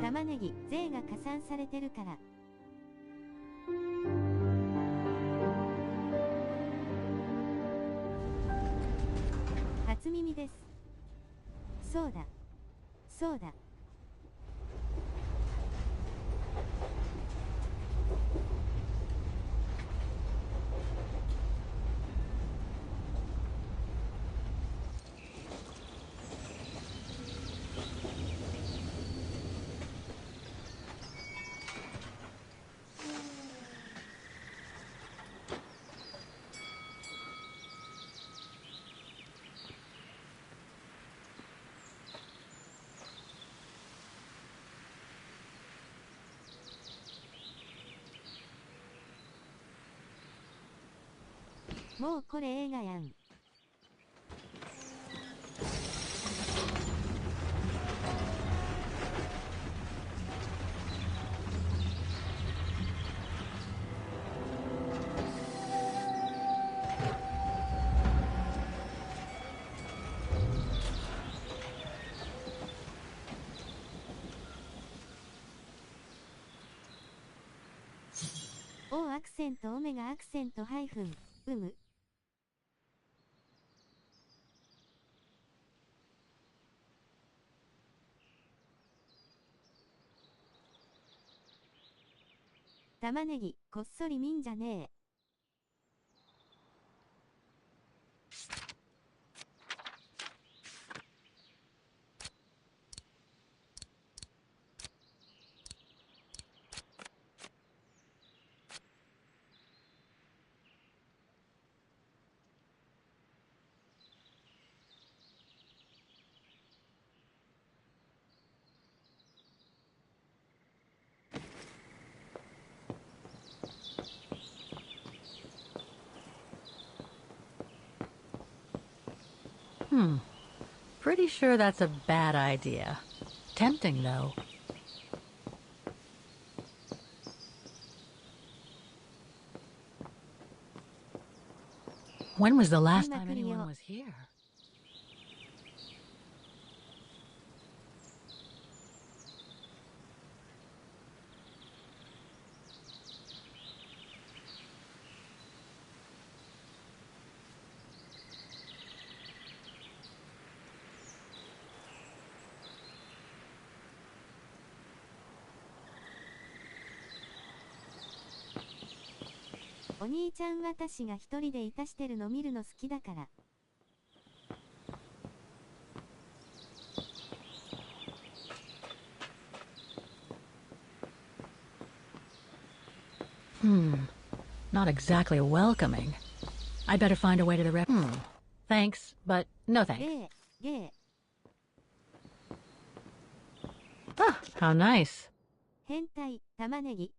[SPEAKER 1] 玉ねぎ税が加算されてるからそうだ。そうだ。もうこれ映画やん。O アクセントオメガアクセントハイフン、玉ねぎ、こっそり見んじゃねえ。
[SPEAKER 3] Pretty sure that's a bad idea. Tempting, though. When was the last time anyone was here?
[SPEAKER 1] お兄ちゃん私が一人でいたしてるの見るの好きだから。
[SPEAKER 3] Not exactly welcoming. I'd better find a way to the Thanks, but no thanks. Ah, how nice.
[SPEAKER 1] 変態、玉ねぎ。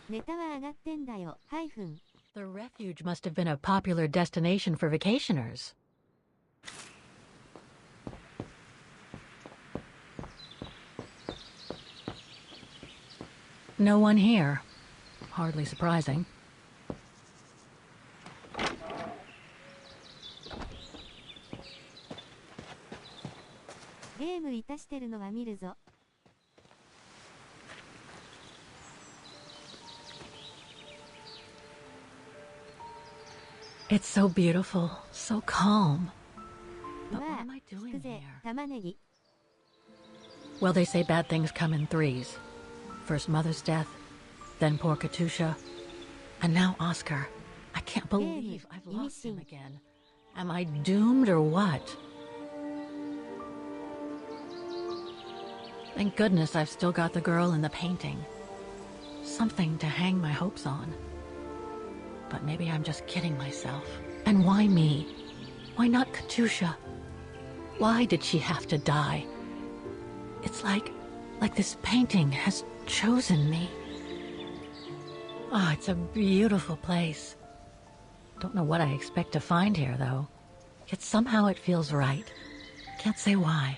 [SPEAKER 1] ネタは上がってんだよ、ハイフン。
[SPEAKER 3] The refuge must have been a popular destination for vacationers. No one here. Hardly surprising.
[SPEAKER 1] ゲームいたしてるのは見るぞ。
[SPEAKER 3] It's so beautiful, so calm.
[SPEAKER 1] う
[SPEAKER 3] But
[SPEAKER 1] わ
[SPEAKER 3] what am I
[SPEAKER 1] ぁ、
[SPEAKER 3] doing
[SPEAKER 1] 聞くぜ、
[SPEAKER 3] here?
[SPEAKER 1] 玉ねぎ。
[SPEAKER 3] Well, they say bad things come in threes. First Mother's death, then poor Katusha, and now Oscar. I can't believe I've lost him again. Am I doomed or what? Thank goodness I've still got the girl in the painting. Something to hang my hopes on. But maybe I'm just kidding myself. And why me? Why not Katusha? Why did she have to die? It's like this painting has chosen me. Ah, it's a beautiful place. Don't know what I expect to find here, though. Yet somehow it feels right. Can't say why.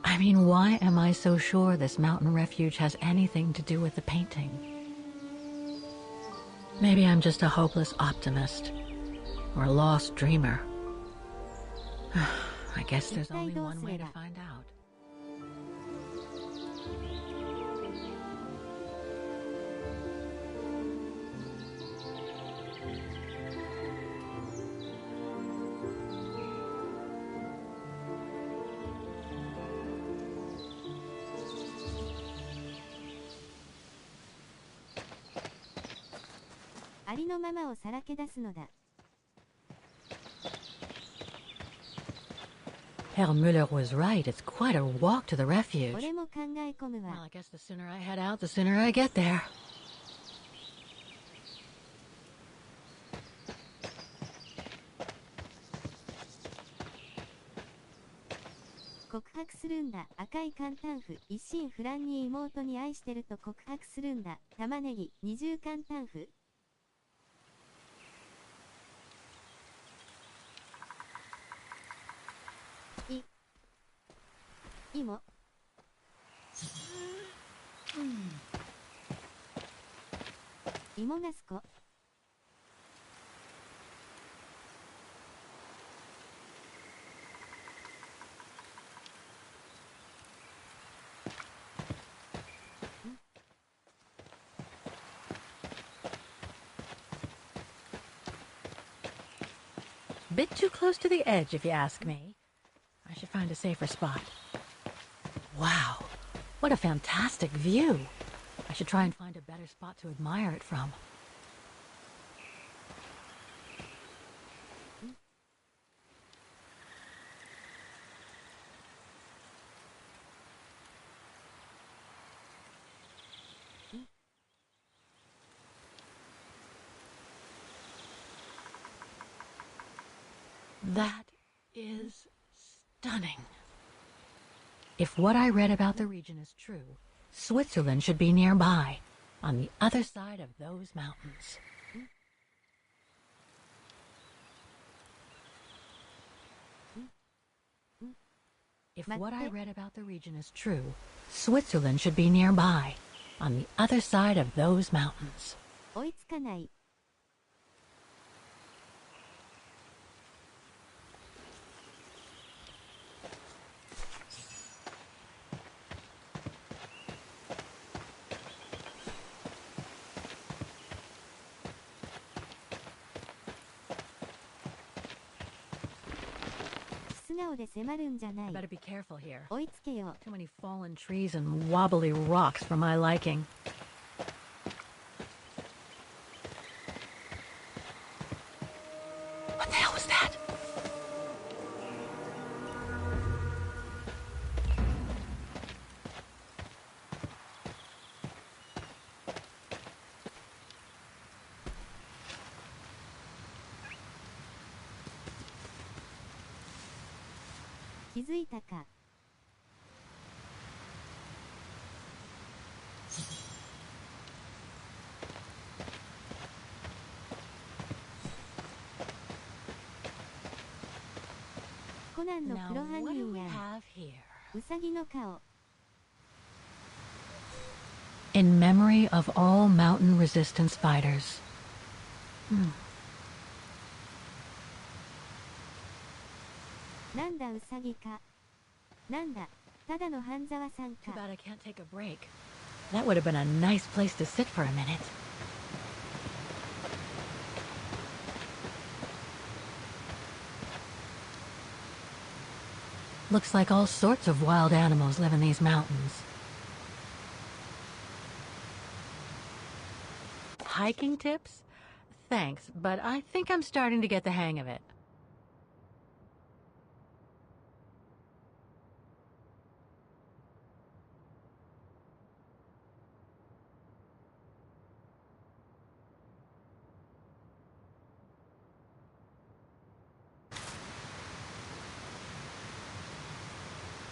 [SPEAKER 3] I mean, why am I so sure this mountain refuge has anything to do with the painting? Maybe I'm just a hopeless optimist. Or a lost dreamer. I guess there's only one way to find out.
[SPEAKER 1] ありのままをさらけ出すのだ。
[SPEAKER 3] Herr Müller was right. It's quite a walk to the refuge.
[SPEAKER 1] 俺も考え込む
[SPEAKER 3] Well,
[SPEAKER 1] わ。
[SPEAKER 3] I guess the sooner I head out, the sooner I get there.
[SPEAKER 1] 告白するんだ。赤い簡単符。一心不乱に妹に愛してると告白するんだ。玉ねぎ。二重簡単符。芋。芋がすこ。
[SPEAKER 3] Bit too close to the edge, if you ask me. I should find a safer spot. Wow, what a fantastic view. I should try and find a better spot to admire it from. That is stunning. If what I read about the region is true, Switzerland should be nearby, on the other side of those mountains. If what I read about the region is true, Switzerland should be nearby, on the other side of those mountains.
[SPEAKER 1] 追いつかない。素顔で迫るんじゃな
[SPEAKER 3] I
[SPEAKER 1] い。
[SPEAKER 3] better be careful here.
[SPEAKER 1] 追いつけよ。
[SPEAKER 3] Too many fallen trees and wobbly rocks for my liking. What the hell was that?
[SPEAKER 1] 気づいたか。コナンの
[SPEAKER 3] Now,
[SPEAKER 1] 黒犯
[SPEAKER 3] what do
[SPEAKER 1] 人
[SPEAKER 3] we
[SPEAKER 1] やん。
[SPEAKER 3] have here?
[SPEAKER 1] うさぎの顔。
[SPEAKER 3] In memory of all mountain resistance fighters.
[SPEAKER 1] なんだうさぎか。なんだ、ただの半沢さん
[SPEAKER 3] Too
[SPEAKER 1] か。
[SPEAKER 3] bad I can't take a break. That would have been a nice place to sit for a minute. Looks like all sorts of wild animals live in these mountains. Hiking tips? Thanks, but I think I'm starting to get the hang of it.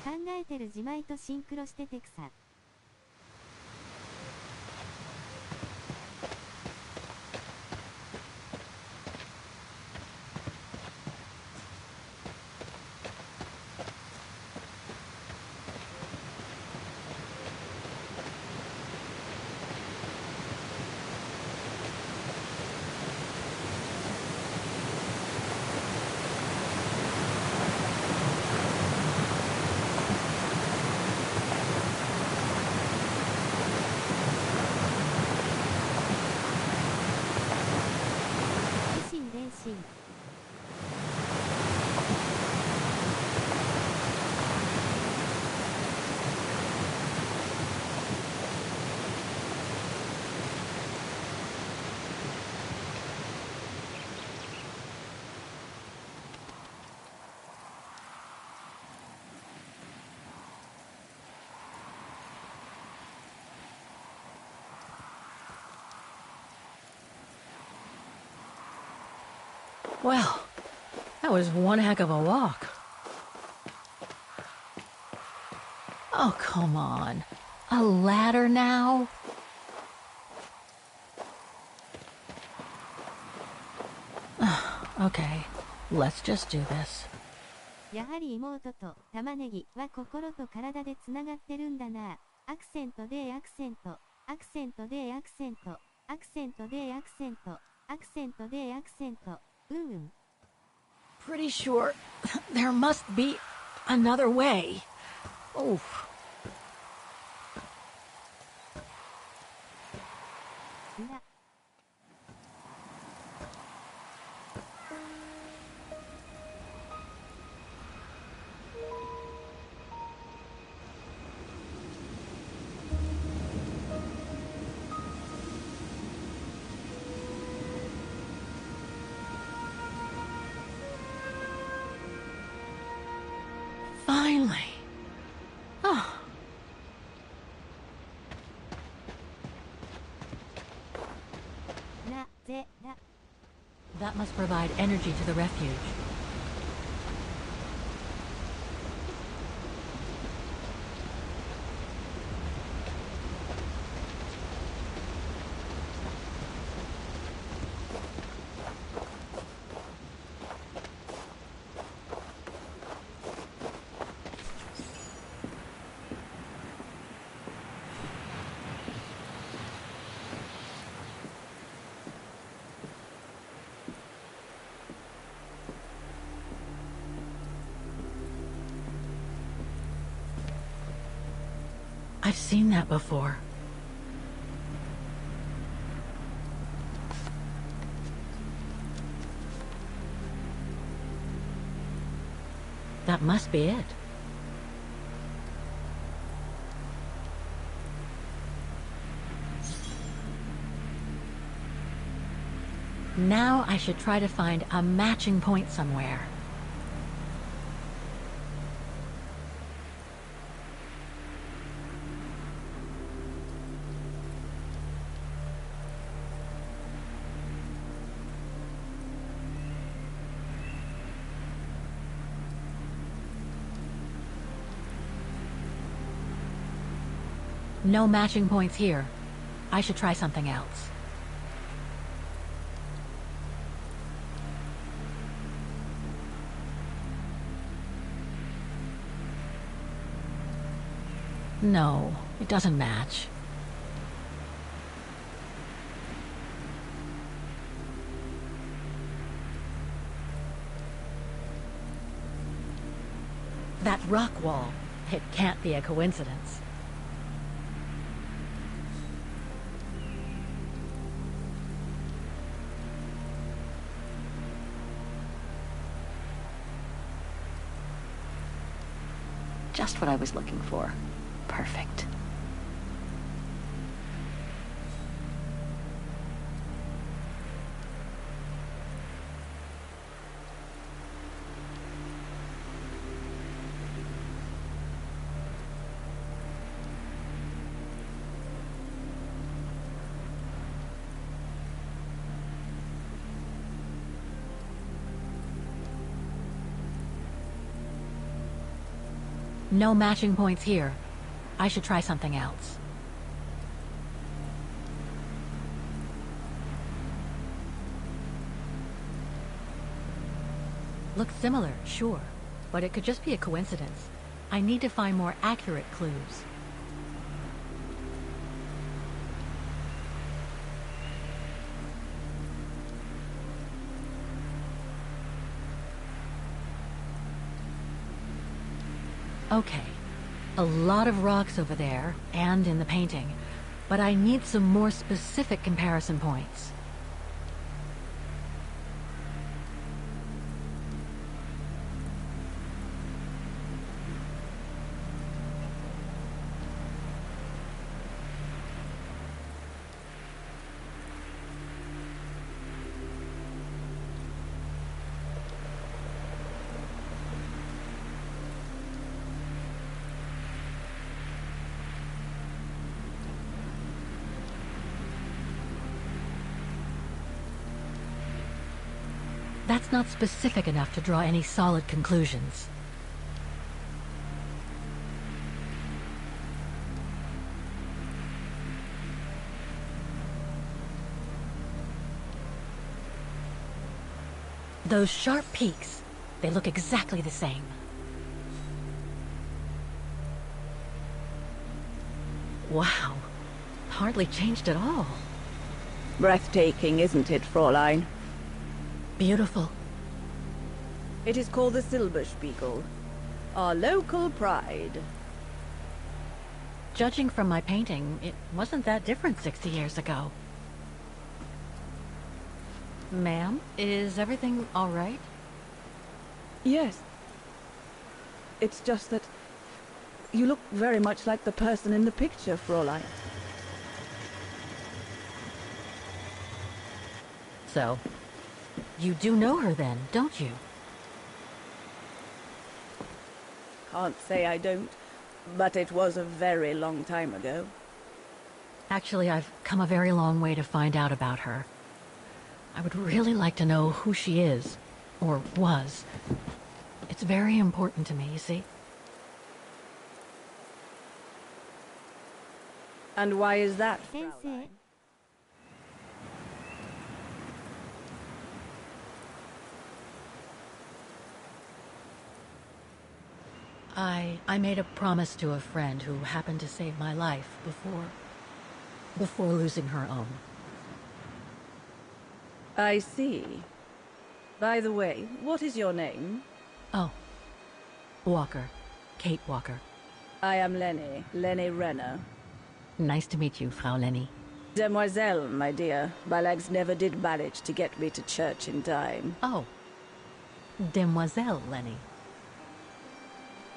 [SPEAKER 1] 考えてる自前とシンクロしててくさ。
[SPEAKER 3] Well, that was one heck of a walk. Oh, come on. A ladder now? Okay, let's just do this.
[SPEAKER 1] やはり妹と玉ねぎは心と体でつながってるんだな。アクセントでアクセント、アクセントでアクセント、アクセントでアクセント、アクセントでアクセント。
[SPEAKER 3] Pretty sure there must be another way. Oh. Finally. Oh. That must provide energy to the refuge. I've seen that before. That must be it. Now I should try to find a matching point somewhere. No matching points here. I should try something else. No, it doesn't match. That rock wall. It can't be a coincidence.
[SPEAKER 2] Just what I was looking for. Perfect.
[SPEAKER 3] No matching points here. I should try something else. Looks similar, sure, but it could just be a coincidence. I need to find more accurate clues. Okay, a lot of rocks over there, and in the painting, but I need some more specific comparison points. that's not specific enough to draw any solid conclusions. Those sharp peaks, they look exactly the same. Wow, hardly changed at all.
[SPEAKER 8] Breathtaking, isn't it, Fräulein?
[SPEAKER 3] Beautiful.
[SPEAKER 8] It is called the Silberspiegel, our local pride.
[SPEAKER 3] Judging from my painting, it wasn't that different 60 years ago. Ma'am, is everything all right?
[SPEAKER 8] Yes. It's just that you look very much like the person in the picture, Fräulein.
[SPEAKER 3] So, you do know her then, don't you?
[SPEAKER 8] Can't say I don't, but it was a very long time ago.
[SPEAKER 3] Actually, I've come a very long way to find out about her. I would really like to know who she is, or was. It's very important to me, you see.
[SPEAKER 8] And why is that, Fräulein?
[SPEAKER 3] I made a promise to a friend who happened to save my life before losing her own.
[SPEAKER 8] I see. By the way, what is your name?
[SPEAKER 3] Oh, Walker. Kate Walker.
[SPEAKER 8] I am Lenny Renner.
[SPEAKER 3] Nice to meet you, Frau Lenny.
[SPEAKER 8] Demoiselle, my dear. My legs never did manage to get me to church in time.
[SPEAKER 3] Oh, Demoiselle Lenny.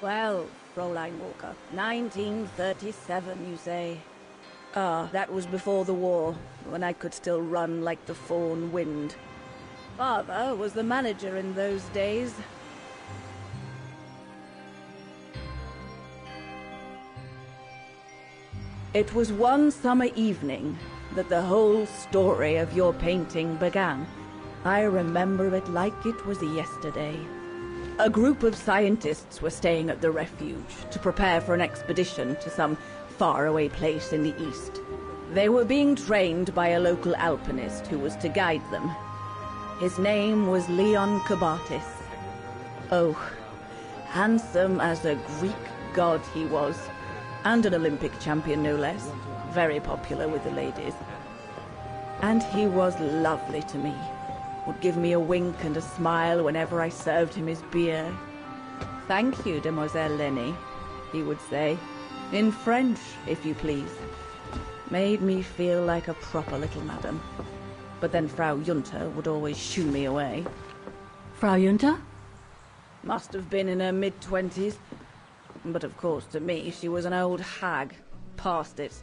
[SPEAKER 8] Well, Fräulein Walker, 1937, you say? Ah, that was before the war, when I could still run like the fawn wind. Father was the manager in those days. It was one summer evening that the whole story of your painting began. I remember it like it was yesterday. A group of scientists were staying at the refuge to prepare for an expedition to some faraway place in the east. They were being trained by a local alpinist who was to guide them. His name was Leon Kabatis. Oh, handsome as a Greek god he was, and an Olympic champion no less, very popular with the ladies. And he was lovely to me. Would give me a wink and a smile whenever I served him his beer. "Thank you, Demoiselle Lenny," he would say, in French, if you please. Made me feel like a proper little madam. But then Frau Junta would always shoo me away.
[SPEAKER 3] Frau Junta?
[SPEAKER 8] Must have been in her mid-20s. But of course, to me, she was an old hag. Past it.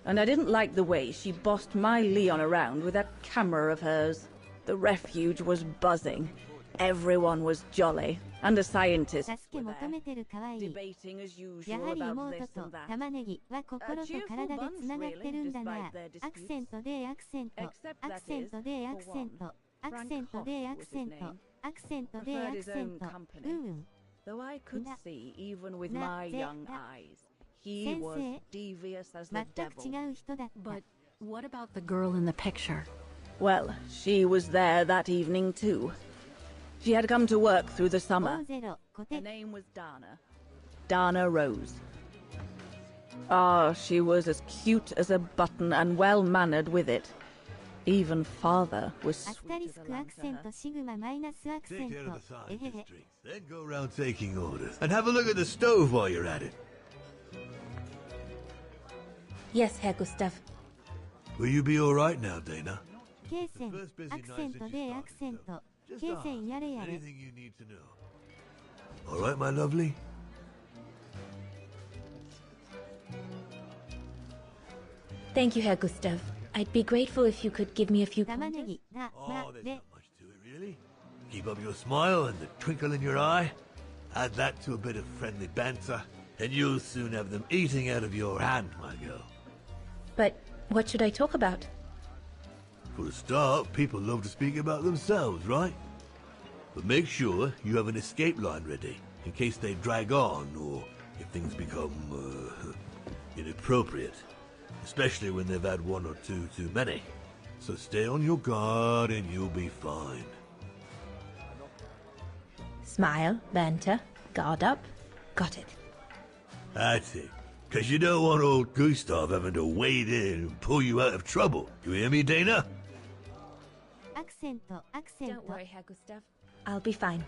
[SPEAKER 8] And I didn't like the way she bossed my Leon around with that camera of hers. The refuge was buzzing. Everyone was jolly. And the scientists were there, debating as
[SPEAKER 1] や
[SPEAKER 8] usual
[SPEAKER 1] はり
[SPEAKER 8] about
[SPEAKER 1] 妹
[SPEAKER 8] this
[SPEAKER 1] と
[SPEAKER 8] and that.
[SPEAKER 1] 玉ねぎは心と体でつながってるんだな。アクセントでアクセント、アクセントでアクセント、アクセントでアクセント、アクセントでアクセント。うんうん。
[SPEAKER 8] Though I could see, even with my young eyes, he was devious as the
[SPEAKER 1] 全く
[SPEAKER 8] devil.
[SPEAKER 1] 違う人だった。
[SPEAKER 3] But what about the girl in the picture?
[SPEAKER 8] Well, she was there that evening too. She had come to work through the summer.
[SPEAKER 1] 0固
[SPEAKER 8] Her
[SPEAKER 1] 定
[SPEAKER 8] name was Dana. Dana Rose. Ah, she was as cute as a button and well-mannered with it. Even father was
[SPEAKER 1] アス
[SPEAKER 8] sweet
[SPEAKER 1] タリ
[SPEAKER 8] as
[SPEAKER 1] ス
[SPEAKER 8] a
[SPEAKER 1] クアクセン
[SPEAKER 8] lamb to
[SPEAKER 1] ト
[SPEAKER 8] her.
[SPEAKER 1] シグママイナスアクセン
[SPEAKER 9] Take care of the
[SPEAKER 1] ト。えへ
[SPEAKER 9] scientist
[SPEAKER 1] へ。
[SPEAKER 9] drinks, then go around taking orders. And have a look at the stove while you're at it.
[SPEAKER 10] Yes, Herr Gustav.
[SPEAKER 9] Will you be all right now, Dana?
[SPEAKER 1] ケイセン、アクセントでアクセント。
[SPEAKER 9] Just
[SPEAKER 1] ケイ
[SPEAKER 9] ask
[SPEAKER 1] センやれやれ。
[SPEAKER 9] anything you need to know. All right, my lovely?
[SPEAKER 10] Thank you, Herr Gustav. I'd be grateful if you could give me a few
[SPEAKER 1] 玉ね
[SPEAKER 10] pointers.
[SPEAKER 1] ぎ、が、
[SPEAKER 9] Oh,
[SPEAKER 1] ま、
[SPEAKER 9] there's
[SPEAKER 1] で
[SPEAKER 9] not。much to it, really. Keep up your smile and the twinkle in your eye. Add that to a bit of friendly banter, and you'll soon have them eating out of your hand, my girl.
[SPEAKER 10] But what should I talk about?
[SPEAKER 9] For a start, people love to speak about themselves, right? But make sure you have an escape line ready, in case they drag on, or if things become, inappropriate. Especially when they've had one or two too many. So stay on your guard and you'll be fine.
[SPEAKER 10] Smile, banter, guard up. Got it.
[SPEAKER 9] That's it. Because you don't want old Gustav having to wade in and pull you out of trouble. You hear me, Dana?
[SPEAKER 1] Accent.
[SPEAKER 10] Don't worry, Herr Gustav. I'll be fine.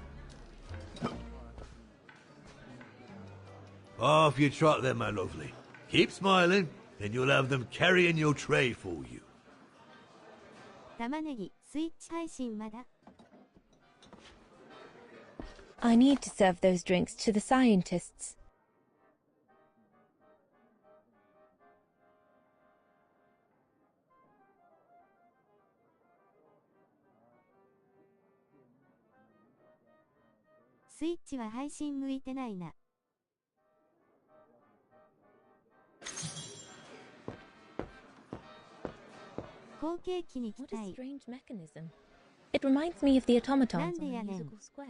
[SPEAKER 9] Off you trot then, my lovely. Keep smiling, and you'll have them carrying your tray for you.
[SPEAKER 1] 玉ねぎ、スイッチ配信まだ
[SPEAKER 10] I need to serve those drinks to the scientists.
[SPEAKER 1] スイッチは配信向いてないな。後継機に期
[SPEAKER 10] What a
[SPEAKER 1] 待。
[SPEAKER 10] strange mechanism. It reminds me of the
[SPEAKER 1] なん
[SPEAKER 10] automatons
[SPEAKER 1] で
[SPEAKER 10] on
[SPEAKER 1] や
[SPEAKER 10] the
[SPEAKER 1] ねん。
[SPEAKER 10] musical square.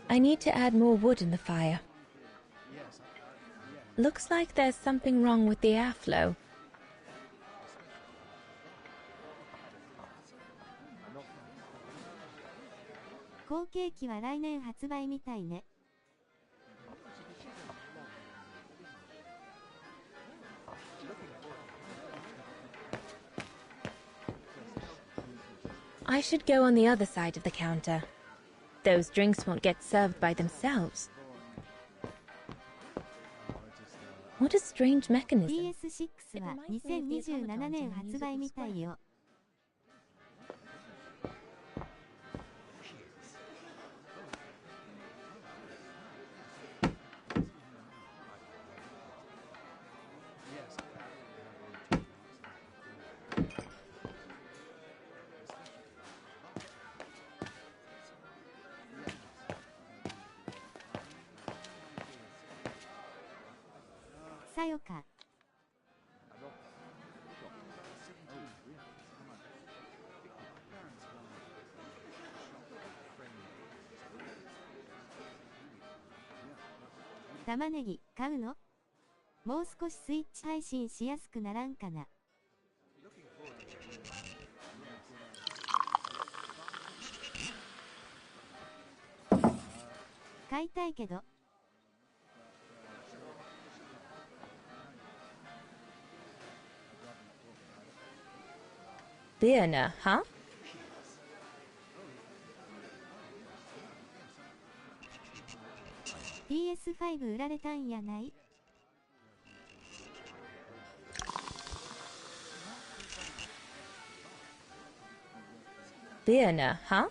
[SPEAKER 10] I need to add more wood in the fire. Looks like there's something wrong with the airflow.
[SPEAKER 1] 「後継機は来年発売みたいね。
[SPEAKER 10] I should go on the other side of the counter. Those drinks won't get served by themselves. What a strange mechanism.
[SPEAKER 1] PS6 は2027年発売みたいよ。 さよか。 玉ねぎ買うの？もう少しスイッチ配信しやすくならんかな。買いたいけど。
[SPEAKER 10] Birne, huh?
[SPEAKER 1] PS5 売られたんやない？
[SPEAKER 10] Birne, huh?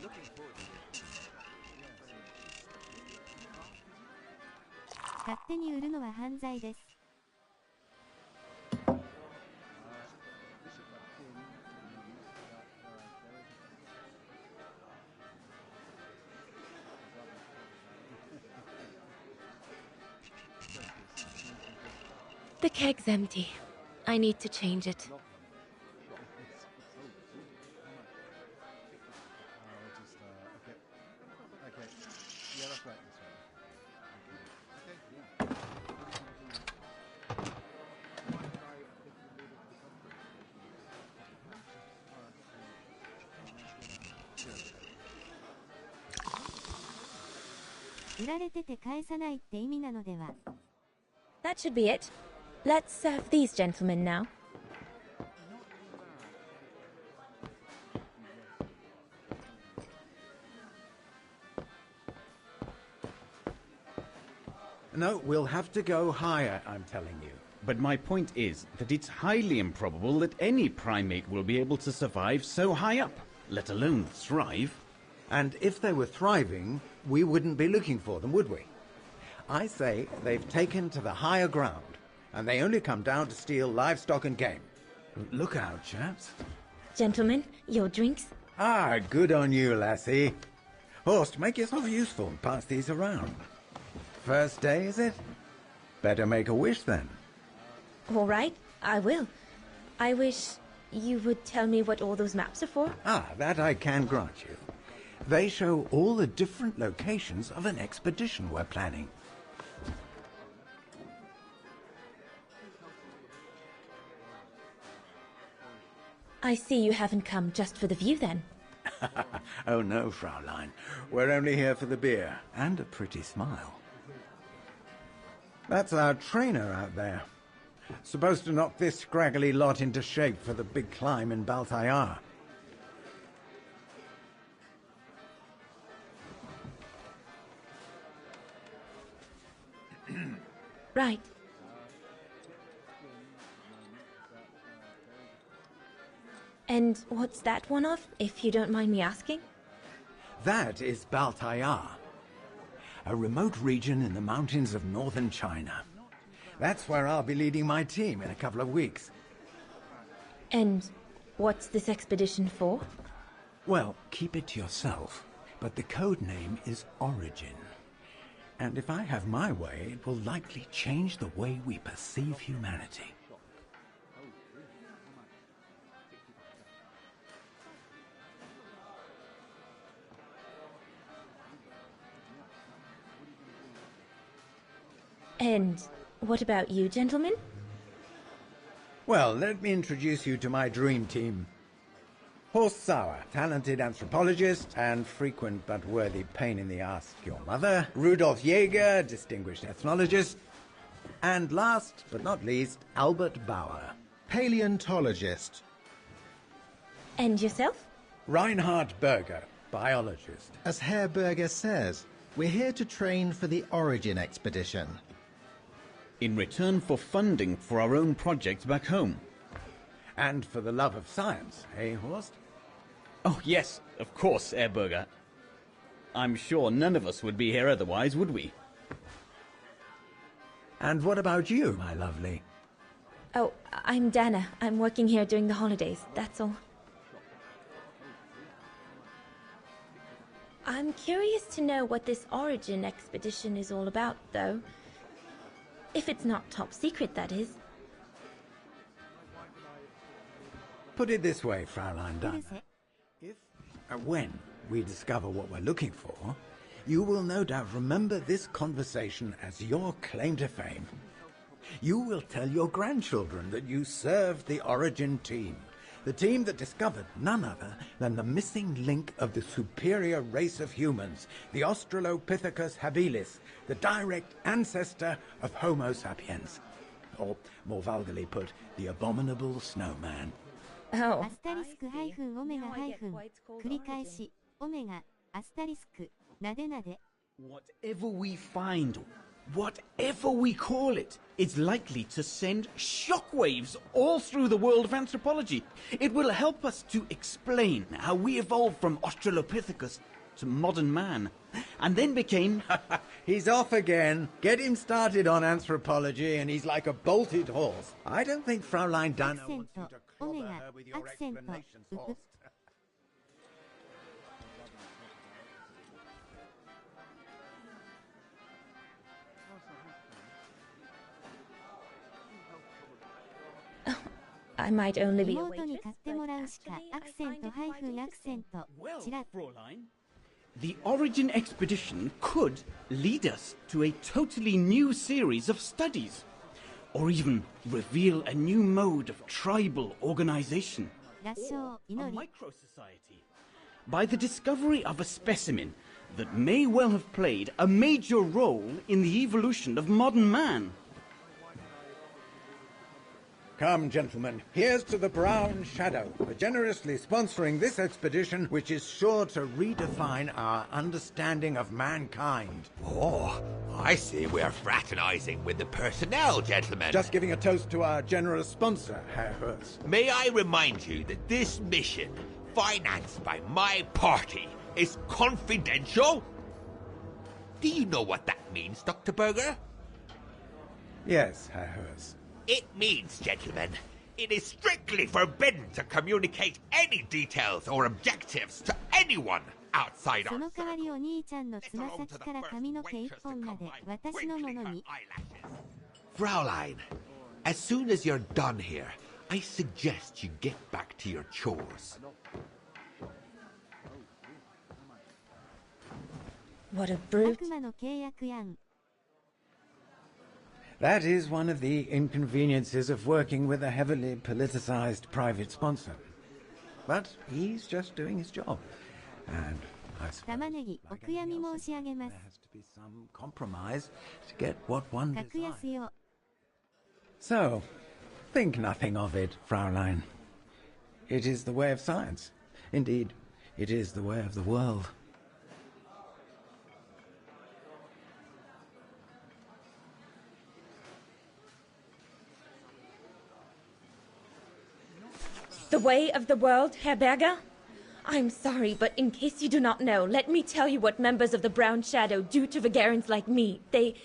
[SPEAKER 1] Looking forward. 勝手に売るのは犯罪です。
[SPEAKER 10] The keg's empty. I need to change it. That should be it. Let's serve these gentlemen now.
[SPEAKER 11] No, we'll have to go higher, I'm telling you.
[SPEAKER 12] But my point is that it's highly improbable that any primate will be able to survive so high up, let alone thrive.
[SPEAKER 11] And if they were thriving, we wouldn't be looking for them, would we? I say they've taken to the higher ground, and they only come down to steal livestock and game. Look out, chaps.
[SPEAKER 10] Gentlemen, your drinks?
[SPEAKER 11] Ah, good on you, lassie. Horst, make yourself useful and pass these around. First day, is it? Better make a wish, then.
[SPEAKER 10] All right, I will. I wish you would tell me what all those maps are for.
[SPEAKER 11] Ah, that I can grant you. They show all the different locations of an expedition we're planning.
[SPEAKER 10] I see you haven't come just for the view, then.
[SPEAKER 11] Oh, no, Fraulein. We're only here for the beer and a pretty smile. That's our trainer out there. Supposed to knock this scraggly lot into shape for the big climb in Baltayar.
[SPEAKER 10] Right. And what's that one of, if you don't mind me asking?
[SPEAKER 11] That is Baltayar, a remote region in the mountains of northern China. That's where I'll be leading my team in a couple of weeks.
[SPEAKER 10] And what's this expedition for?
[SPEAKER 11] Well, keep it to yourself, but the code name is Origin. And if I have my way, it will likely change the way we perceive humanity.
[SPEAKER 10] And what about you, gentlemen?
[SPEAKER 11] Well, let me introduce you to my dream team. Horst Sauer, talented anthropologist and frequent but worthy pain in the ass to your mother. Rudolf Jäger, distinguished ethnologist. And last but not least, Albert Bauer, paleontologist.
[SPEAKER 10] And yourself?
[SPEAKER 11] Reinhard Berger, biologist.
[SPEAKER 5] As Herr Berger says, we're here to train for the Origin expedition.
[SPEAKER 12] In return for funding for our own projects back home.
[SPEAKER 11] And for the love of science, eh, Horst?
[SPEAKER 12] Oh, yes, of course, Herr Berger. I'm sure none of us would be here otherwise, would we?
[SPEAKER 11] And what about you, my lovely?
[SPEAKER 10] Oh, I'm Dana. I'm working here during the holidays, that's all. I'm curious to know what this Origin expedition is all about, though. If it's not top secret, that is.
[SPEAKER 11] Put it this way, Fraulein Dana. If, when we discover what we're looking for, you will no doubt remember this conversation as your claim to fame. You will tell your grandchildren that you served the Origin team, the team that discovered none other than the missing link of the superior race of humans, the Australopithecus habilis, the direct ancestor of Homo sapiens. Or, more vulgarly put, the abominable snowman.
[SPEAKER 10] Oh.
[SPEAKER 1] アスタリスクハイフンオメガハイフン繰り返しオメガアスタリスクなでなで
[SPEAKER 12] Whatever we find, whatever we call it, it's likely to send shockwaves all through the world of anthropology. It will help us to explain how we evolved from Australopithecus to modern man, and then became...
[SPEAKER 11] He's off again. Get him started on anthropology and he's like a bolted horse. I don't think Fraulein Dana wants you to clobber her with your explanations, Horst.
[SPEAKER 10] I might only be a
[SPEAKER 1] 妹に
[SPEAKER 10] waitress,
[SPEAKER 1] 買ってもらうしかアクセントハイフンアクセント
[SPEAKER 12] Well,
[SPEAKER 1] ちらっ
[SPEAKER 12] Fräulein, the Origin expedition could lead us to a totally new series of studies, or even reveal a new mode of tribal organization,
[SPEAKER 1] 合唱
[SPEAKER 12] a
[SPEAKER 1] 祈り
[SPEAKER 12] micro-society, by the discovery of a specimen that may well have played a major role in the evolution of modern man.
[SPEAKER 11] Come, gentlemen, here's to the Brown Shadow for generously sponsoring this expedition, which is sure to redefine our understanding of mankind.
[SPEAKER 13] Oh, I see we're fraternizing with the personnel, gentlemen.
[SPEAKER 11] Just giving a toast to our generous sponsor, Herr Hertz.
[SPEAKER 13] May I remind you that this mission, financed by my party, is confidential? Do you know what that means, Dr. Berger?
[SPEAKER 11] Yes, Herr Hertz.
[SPEAKER 13] It means, gentlemen, it is strictly forbidden to communicate any details or objectives to anyone outside our Fraulein, as soon as you're done here, I suggest you get back to your chores.
[SPEAKER 10] What a brute.
[SPEAKER 11] That is one of the inconveniences of working with a heavily politicized private sponsor. But he's just doing his job. And I suppose, like anything else, there has to be some compromise to get what one desires. So, think nothing of it, Fraulein. It is the way of science. Indeed, it is the way of the world.
[SPEAKER 10] The way of the world, Herr Berger? I'm sorry, but in case you do not know, let me tell you what members of the Brown Shadow do to Vagarans like me. They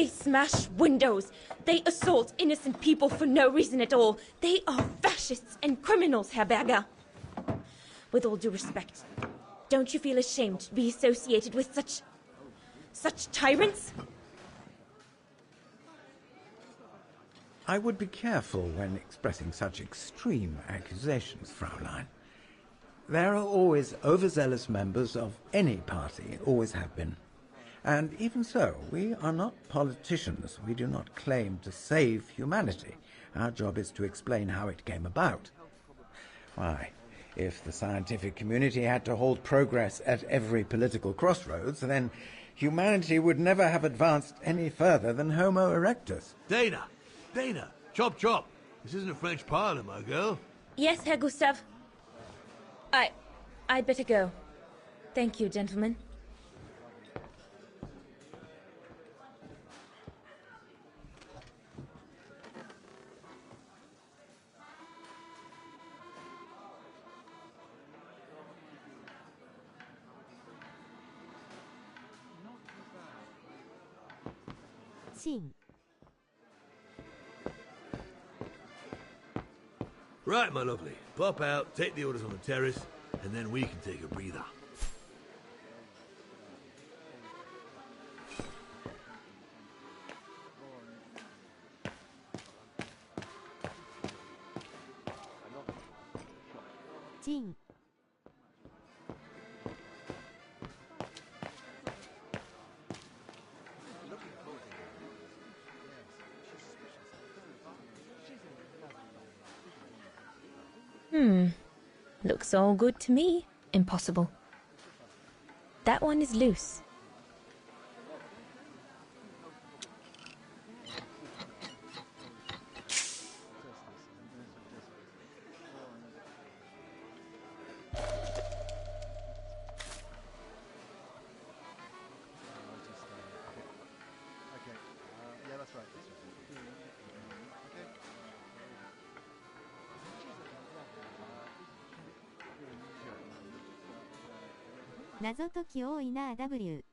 [SPEAKER 10] smash windows. They assault innocent people for no reason at all. They are fascists and criminals, Herr Berger. With all due respect, don't you feel ashamed to be associated with such tyrants?
[SPEAKER 11] I would be careful when expressing such extreme accusations, Fraulein. There are always overzealous members of any party, always have been. And even so, we are not politicians. We do not claim to save humanity. Our job is to explain how it came about. Why, if the scientific community had to halt progress at every political crossroads, then humanity would never have advanced any further than Homo erectus.
[SPEAKER 9] Dana! Chop chop! This isn't a French parlor, my girl.
[SPEAKER 10] Yes, Herr Gustav. I'd better go. Thank you, gentlemen.
[SPEAKER 9] Right, my lovely. Pop out, take the orders on the terrace, and then we can take a breather.
[SPEAKER 10] Looks all good to me. Impossible. That one is loose.
[SPEAKER 1] 謎解き多いな W。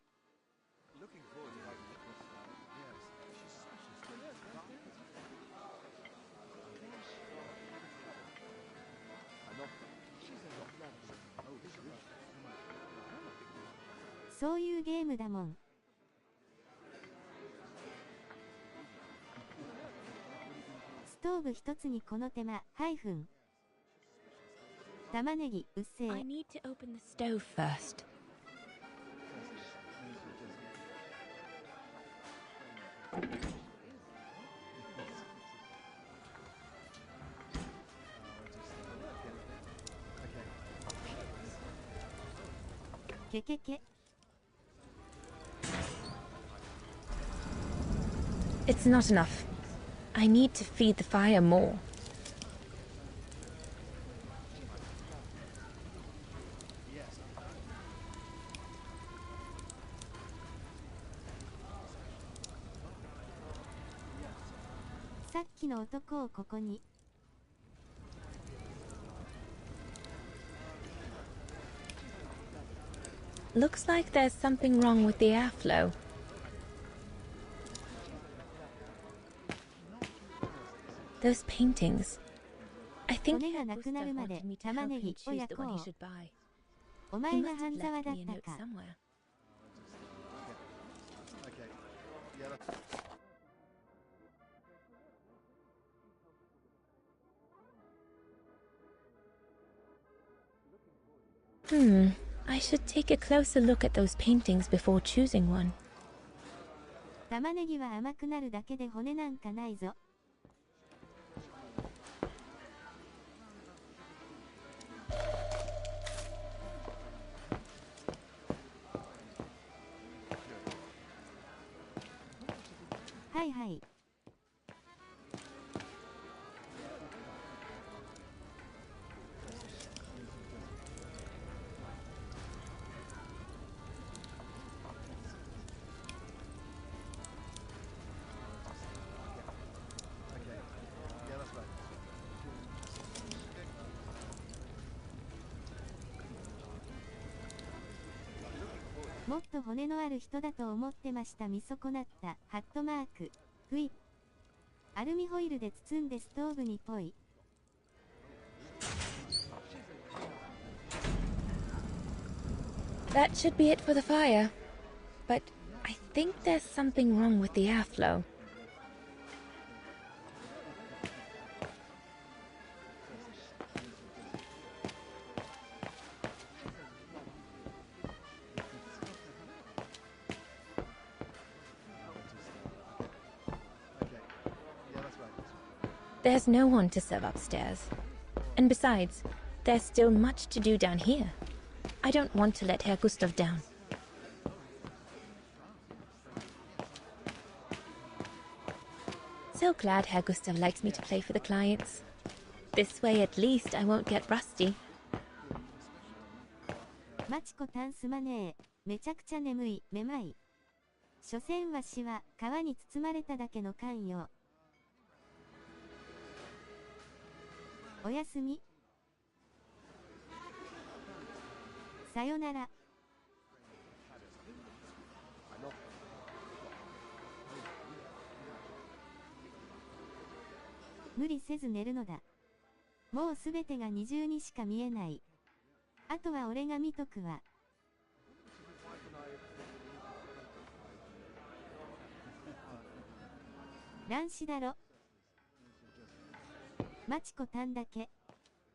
[SPEAKER 1] そういうゲームだもん。ストーブ一つにこの手間、玉ねぎ、うっせえ。
[SPEAKER 10] I need to open the stove first.
[SPEAKER 1] Ke.
[SPEAKER 10] It's not enough. I need to feed the fire more. Looks like there's something wrong with the airflow. Those paintings. I think Herr Gustav wanted me to help him choose the one he should buy. He must have left me a note somewhere. I should take a closer look at those paintings before choosing one.
[SPEAKER 1] 玉ねぎは甘くなるだけで骨なんかないぞ。はいはい。もっと骨のある人だと思ってました。見損なった。ハットマーク。ふい。アルミホイルで包んでストーブにぽい。
[SPEAKER 10] That should be it for the fire. But I think there's something wrong with the airflow. There's no one to serve upstairs. And besides, there's still much to do down here. I don't want to let Herr Gustav down. So glad Herr Gustav likes me to play for the clients. This way at least I won't get rusty.
[SPEAKER 1] マチコタンすまねえ。めちゃくちゃ眠い。めまい。所詮わしは皮に包まれただけの勘よ。おやすみ。さよなら。無理せず寝るのだ。もうすべてが二重にしか見えない。あとは俺が見とくわ。乱視だろ。マチコタンだけ。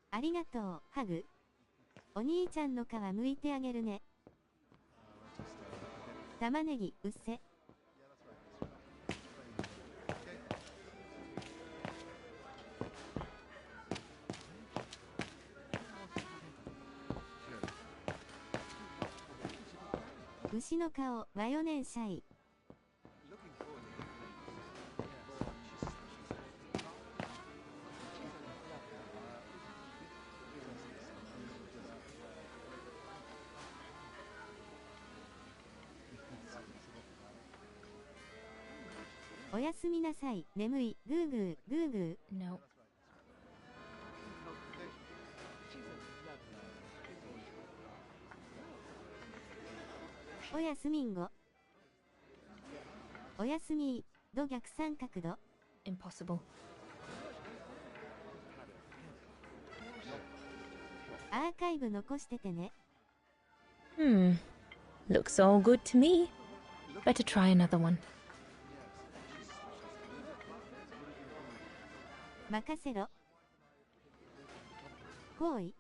[SPEAKER 1] ありがとう、ハグ。お兄ちゃんの皮剥いてあげるね。玉ねぎ、うっせ。牛の顔、マヨネーシャイ。おやすみなさい。眠い。グーグー、グーグー。
[SPEAKER 10] No.
[SPEAKER 1] おやすみんご。おやすみー。ど逆三角度。
[SPEAKER 10] Impossible.
[SPEAKER 1] アーカイブ残しててね。
[SPEAKER 10] Looks all good to me. Better try another one.
[SPEAKER 1] 任せろ。行為。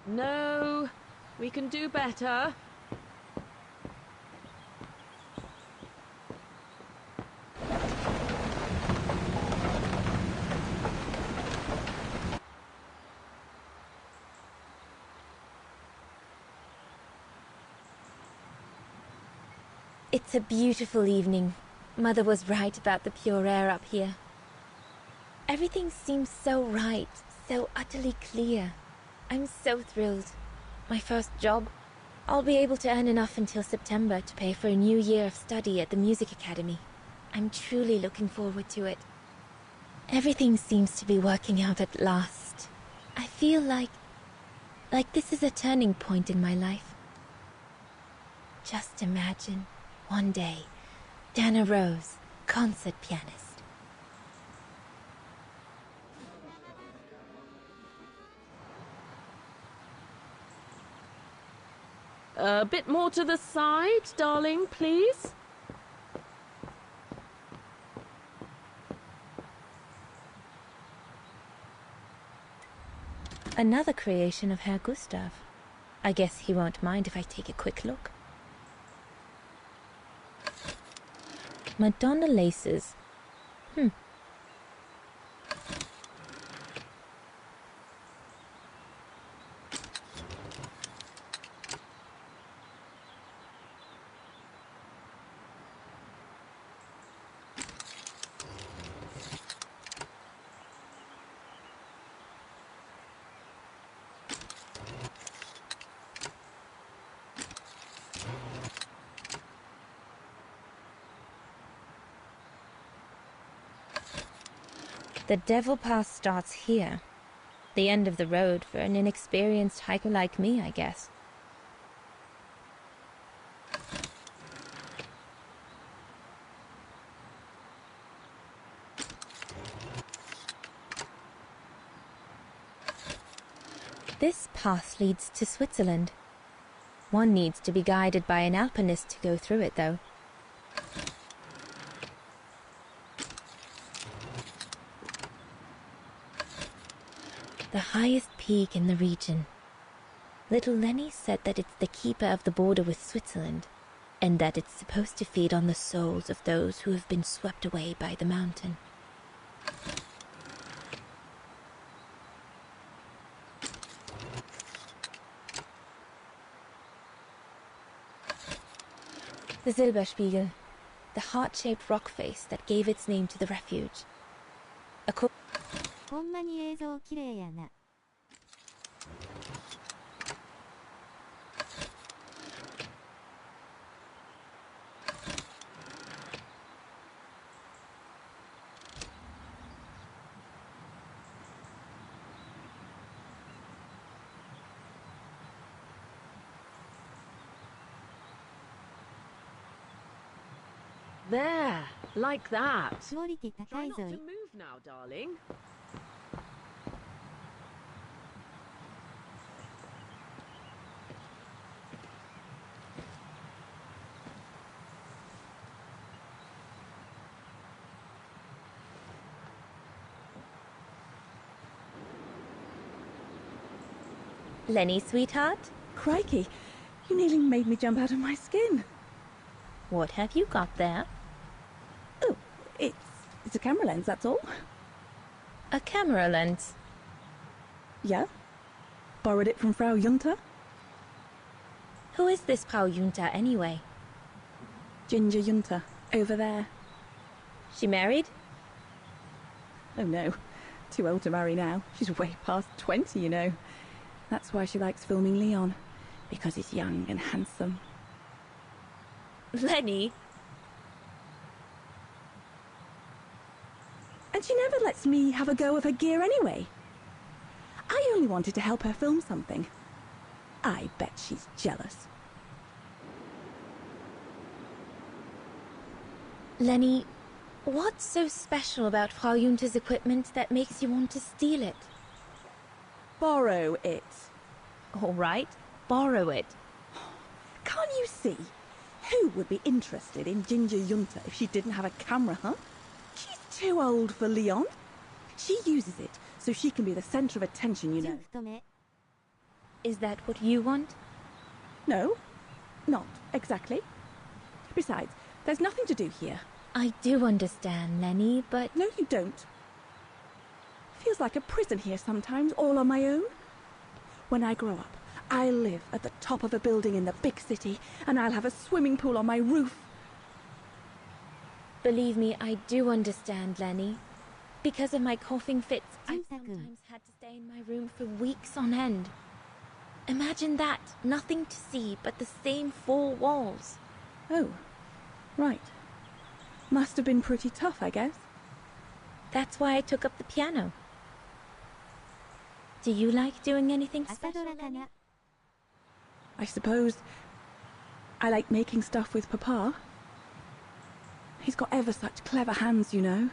[SPEAKER 10] No.
[SPEAKER 14] We can do better.
[SPEAKER 10] It's a beautiful evening. Mother was right about the pure air up here. Everything seems so right, so utterly clear. I'm so thrilled. My first job. I'll be able to earn enough until September to pay for a new year of study at the music academy. I'm truly looking forward to it. Everything seems to be working out at last. I feel like this is a turning point in my life. Just imagine, one day, Dana Rose, concert pianist.
[SPEAKER 14] A bit more to the side, darling, please.
[SPEAKER 10] Another creation of Herr Gustav. I guess he won't mind if I take a quick look. Madonna laces. The Devil Pass starts here. The end of the road for an inexperienced hiker like me, I guess. This path leads to Switzerland. One needs to be guided by an alpinist to go through it, though. The highest peak in the region. Little Lenny said that it's the keeper of the border with Switzerland, and that it's supposed to feed on the souls of those who have been swept away by the mountain. The Silberspiegel, the heart-shaped rock face that gave its name to the refuge.
[SPEAKER 1] ほんまに映像綺麗やな。
[SPEAKER 14] There, like that.
[SPEAKER 1] クオリティ高
[SPEAKER 14] Try
[SPEAKER 1] い
[SPEAKER 14] not
[SPEAKER 1] ぞ
[SPEAKER 14] to
[SPEAKER 1] い。
[SPEAKER 14] move now, darling.
[SPEAKER 10] Lenny, sweetheart?
[SPEAKER 8] Crikey, you nearly made me jump out of my skin.
[SPEAKER 10] What have you got there?
[SPEAKER 8] Oh, it's a camera lens, that's all.
[SPEAKER 10] A camera lens?
[SPEAKER 8] Yeah. Borrowed it from Frau Junta.
[SPEAKER 10] Who is this Frau Junta, anyway?
[SPEAKER 8] Ginger Junta, over there.
[SPEAKER 10] She married?
[SPEAKER 8] Oh no, too old to marry now. She's way past 20, you know. That's why she likes filming Leon, because he's young and handsome.
[SPEAKER 10] Lenny?
[SPEAKER 8] And she never lets me have a go of her gear anyway. I only wanted to help her film something. I bet she's jealous.
[SPEAKER 10] Lenny, what's so special about Frau Junta's equipment that makes you want to steal it?
[SPEAKER 8] Borrow it.
[SPEAKER 10] All right, borrow it.
[SPEAKER 8] Can't you see? Who would be interested in Ginger Junta if she didn't have a camera, huh? She's too old for Leon. She uses it so she can be the centre of attention, you know.
[SPEAKER 10] Is that what you want?
[SPEAKER 8] No, not exactly. Besides, there's nothing to do here.
[SPEAKER 10] I do understand, Lenny, but...
[SPEAKER 8] No, you don't. Feels like a prison here sometimes, all on my own. When I grow up, I'll live at the top of a building in the big city, and I'll have a swimming pool on my roof.
[SPEAKER 10] Believe me, I do understand, Lenny. Because of my coughing fits, I've sometimes had to stay in my room for weeks on end. Imagine that, nothing to see but the same four walls.
[SPEAKER 8] Oh, right. Must have been pretty tough, I guess.
[SPEAKER 10] That's why I took up the piano. Do you like doing anything special, Lenny?
[SPEAKER 8] I suppose I like making stuff with Papa. He's got ever such clever hands, you know.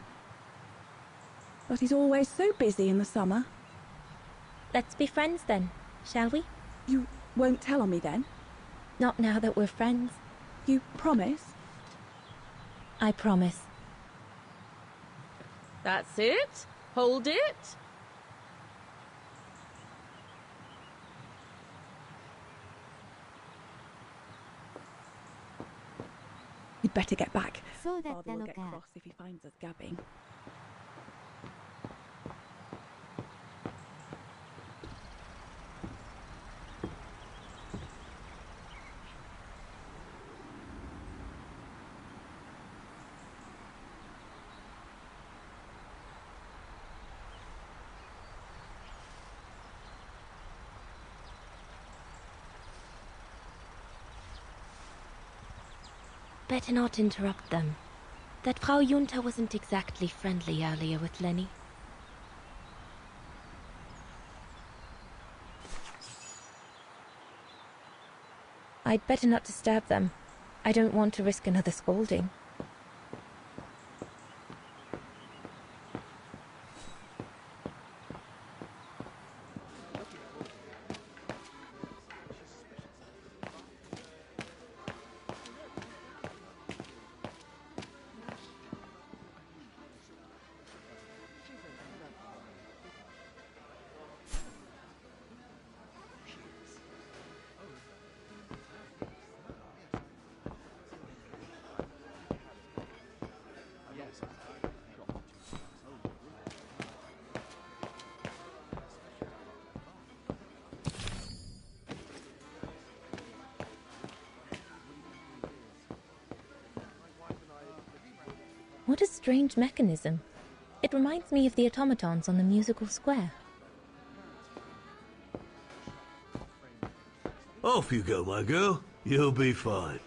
[SPEAKER 8] But he's always so busy in the summer.
[SPEAKER 10] Let's be friends then, shall we?
[SPEAKER 8] You won't tell on me then?
[SPEAKER 10] Not now that we're friends.
[SPEAKER 8] You promise?
[SPEAKER 10] I promise.
[SPEAKER 14] That's it. Hold it.
[SPEAKER 8] You'd better get back.
[SPEAKER 1] Father
[SPEAKER 8] will get cross if he finds us gabbing.
[SPEAKER 10] Better not interrupt them. That Frau Junta wasn't exactly friendly earlier with Lenny. I'd better not disturb them. I don't want to risk another scolding. What a strange mechanism. It reminds me of the automatons on the musical square.
[SPEAKER 9] Off you go, my girl. You'll be fine.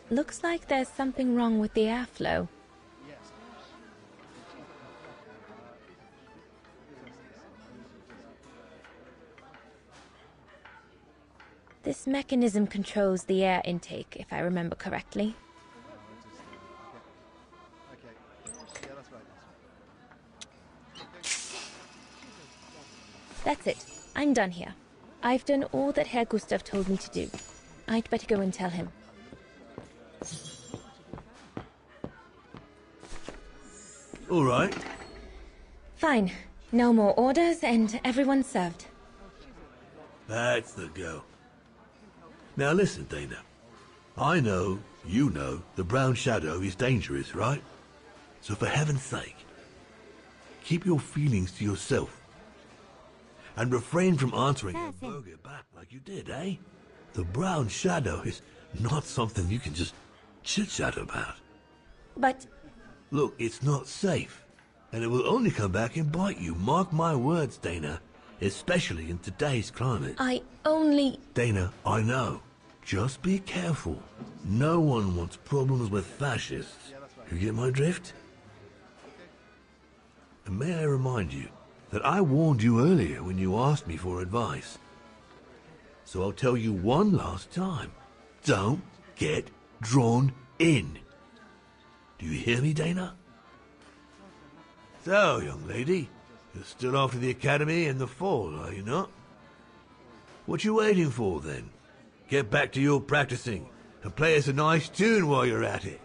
[SPEAKER 10] Looks like there's something wrong with the airflow. This mechanism controls the air intake, if I remember correctly. That's it. I'm done here. I've done all that Herr Gustav told me to do. I'd better go and tell him.
[SPEAKER 9] All right.
[SPEAKER 10] Fine. No more orders and everyone's served.
[SPEAKER 9] That's the go. Now listen, Dana. I know, you know, the brown shadow is dangerous, right? So for heaven's sake, keep your feelings to yourself. And refrain from answering a burger back like you did, eh? The brown shadow is not something you can just chit-chat about.
[SPEAKER 10] But...
[SPEAKER 9] Look, it's not safe. And it will only come back and bite you. Mark my words, Dana. Especially in today's climate.
[SPEAKER 10] I only...
[SPEAKER 9] Dana, I know. Just be careful. No one wants problems with fascists. You get my drift? And may I remind you that I warned you earlier when you asked me for advice. So I'll tell you one last time. Don't get drawn in. Do you hear me, Dana? So, young lady, you're still off to the academy in the fall, are you not? What you waiting for, then? Get back to your practicing and play us a nice tune while you're at it.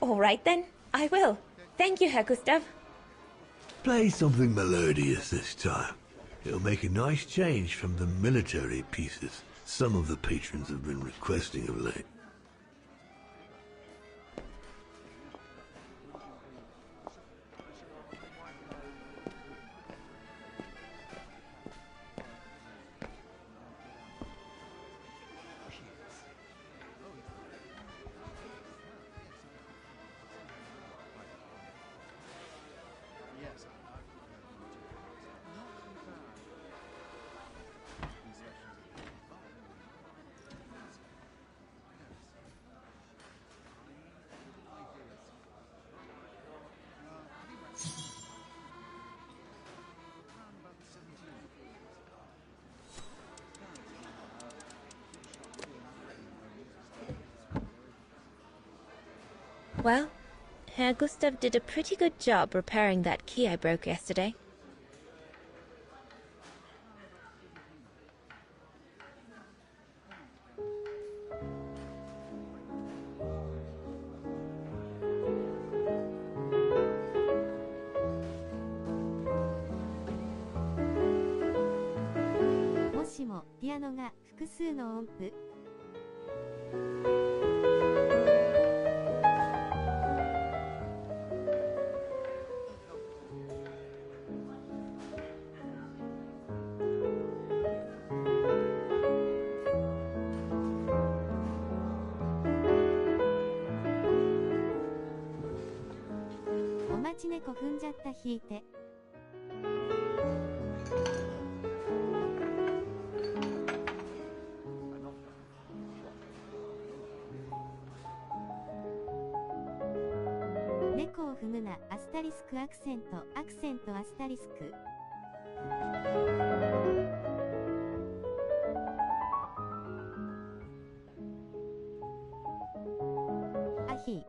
[SPEAKER 10] All right, then. I will. Thank you, Herr Gustav.
[SPEAKER 9] Play something melodious this time. It'll make a nice change from the military pieces some of the patrons have been requesting of late.
[SPEAKER 10] Well, Herr Gustav did a pretty good job repairing that key I broke yesterday.
[SPEAKER 1] もしもピアノが複数の音符お待ち猫踏んじゃった弾いて猫を踏むなアスタリスクアクセントアスタリスクアヒ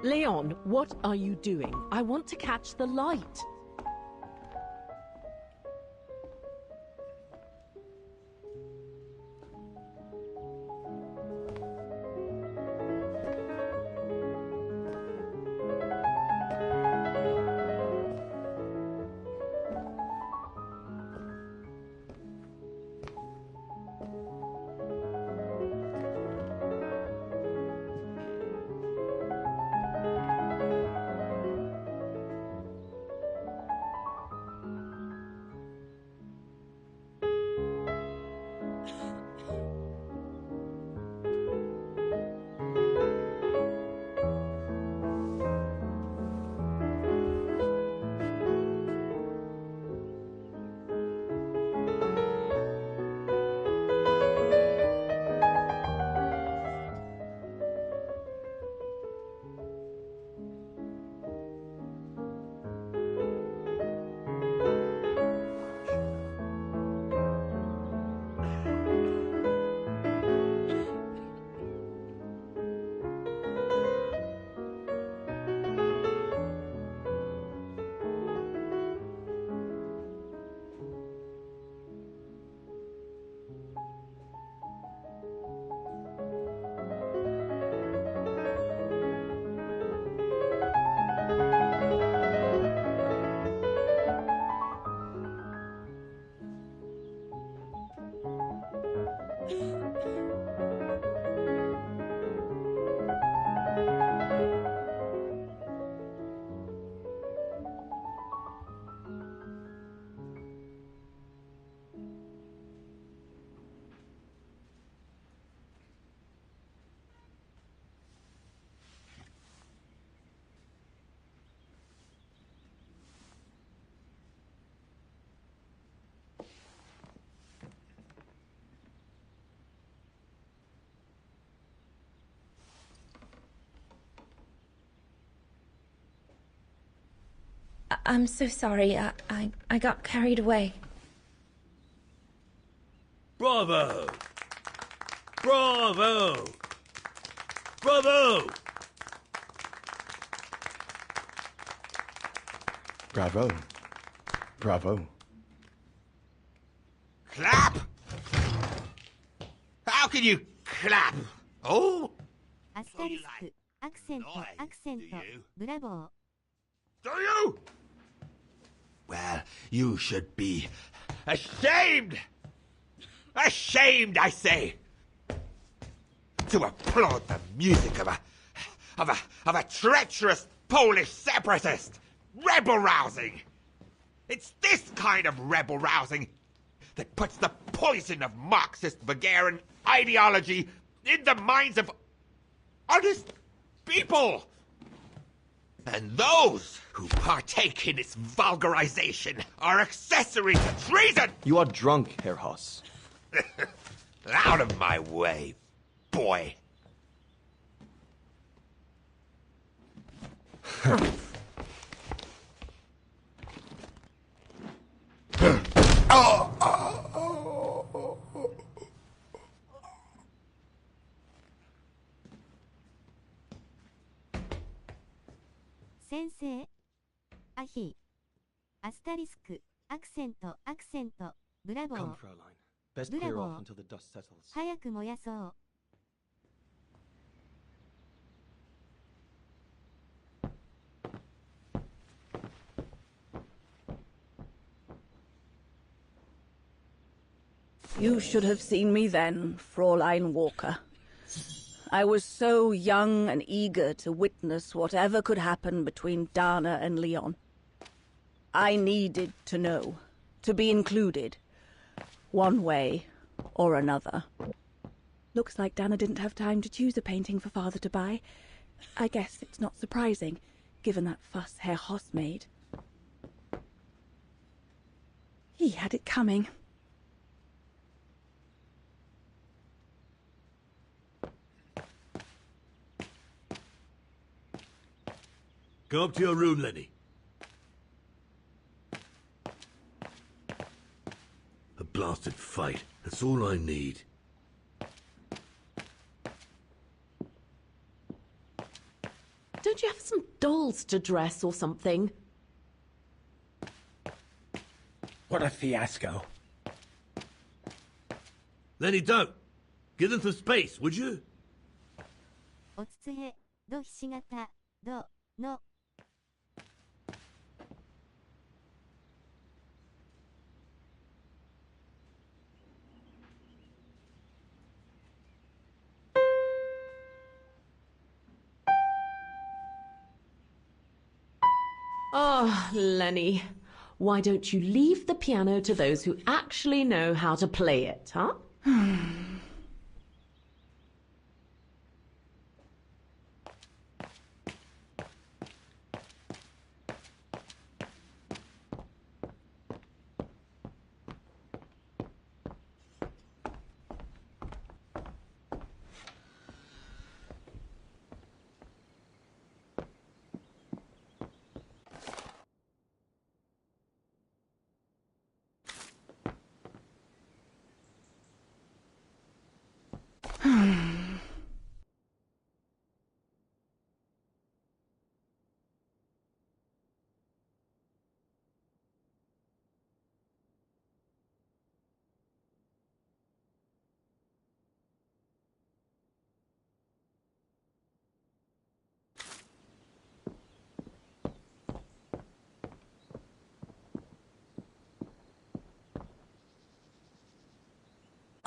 [SPEAKER 14] Leon, what are you doing? I want to catch the light.
[SPEAKER 10] I'm so sorry. I got carried away.
[SPEAKER 9] Bravo! Bravo! Bravo!
[SPEAKER 5] Bravo. Bravo.
[SPEAKER 13] Clap! How can you clap? Oh?
[SPEAKER 1] アスタリスク、アクセント、アクセント、ブラボー。
[SPEAKER 13] Do you? Well, you should be ashamed! Ashamed, I say! To applaud the music of a treacherous Polish separatist! Rebel rousing! It's this kind of rebel rousing that puts the poison of Marxist Bulgarian ideology in the minds of honest people! And those who partake in its vulgarization are accessory to treason!
[SPEAKER 5] You are drunk, Herr Hoss.
[SPEAKER 13] Out of my way, boy.
[SPEAKER 1] Sensei. アヒー。アスタリスク、アクセント、アクセント、ブラボー。
[SPEAKER 5] Come, Fräulein. Best
[SPEAKER 1] ブラ
[SPEAKER 5] clear
[SPEAKER 1] ボ
[SPEAKER 5] off
[SPEAKER 1] ー。
[SPEAKER 5] until the dust settles.
[SPEAKER 1] 早く燃やそう。
[SPEAKER 8] You should have seen me then, Fräulein Walker. I was so young and eager to witness whatever could happen between Dana and Leon. I needed to know, to be included, one way or another. Looks like Dana didn't have time to choose a painting for Father to buy. I guess it's not surprising, given that fuss Herr Hoss made. He had it coming.
[SPEAKER 9] Go up to your room, Lenny. A blasted fight. That's all I need.
[SPEAKER 14] Don't you have some dolls to dress or something?
[SPEAKER 11] What a fiasco.
[SPEAKER 9] Lenny, don't. Give them some space, would you?
[SPEAKER 1] おつつへ、どひし形、ど、の。
[SPEAKER 14] Oh, Lenny, why don't you leave the piano to those who actually know how to play it, huh?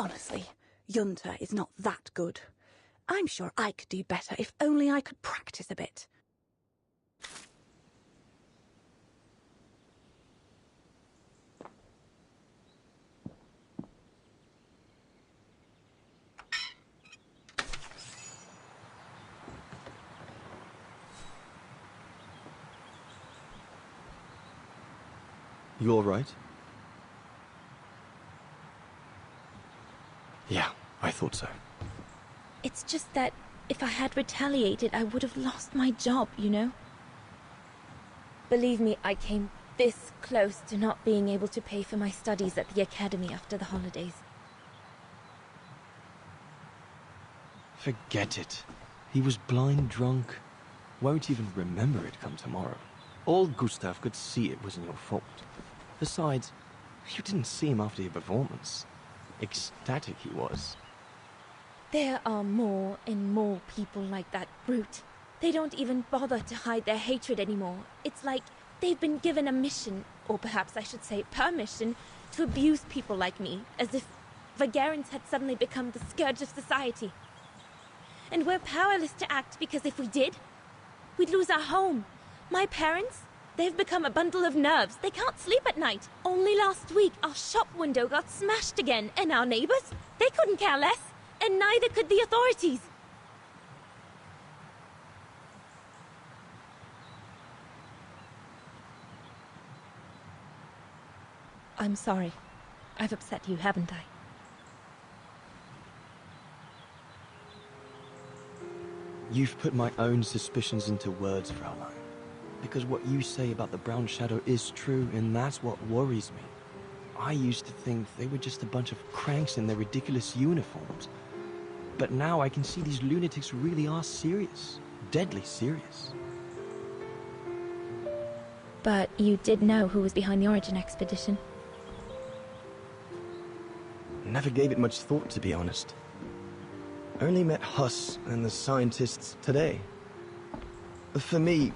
[SPEAKER 8] Honestly, Junta is not that good. I'm sure I could do better if only I could practice a bit.
[SPEAKER 5] You all right? Yeah, I thought so.
[SPEAKER 10] It's just that if I had retaliated, I would have lost my job, you know? Believe me, I came this close to not being able to pay for my studies at the academy after the holidays.
[SPEAKER 15] Forget it. He was blind drunk. Won't even remember it come tomorrow. Old Gustav could see it wasn't your fault. Besides, you didn't see him after your performance. Ecstatic he was.
[SPEAKER 10] There are more and more people like that brute. They don't even bother to hide their hatred anymore. It's like they've been given a mission, or perhaps I should say permission, to abuse people like me, as if Vagarans had suddenly become the scourge of society. And we're powerless to act because if we did, we'd lose our home. My parents, they've become a bundle of nerves. They can't sleep at night. Only last week, our shop window got smashed again, and our neighbors, they couldn't care less, and neither could the authorities. I'm sorry. I've upset you, haven't I?
[SPEAKER 15] You've put my own suspicions into words, Fraulein. Because what you say about the Brown Shadow is true, and that's what worries me. I used to think they were just a bunch of cranks in their ridiculous uniforms. But now I can see these lunatics really are serious. Deadly serious.
[SPEAKER 10] But you did know who was behind the Origin expedition?
[SPEAKER 15] Never gave it much thought, to be honest. Only met Huss and the scientists today. For me,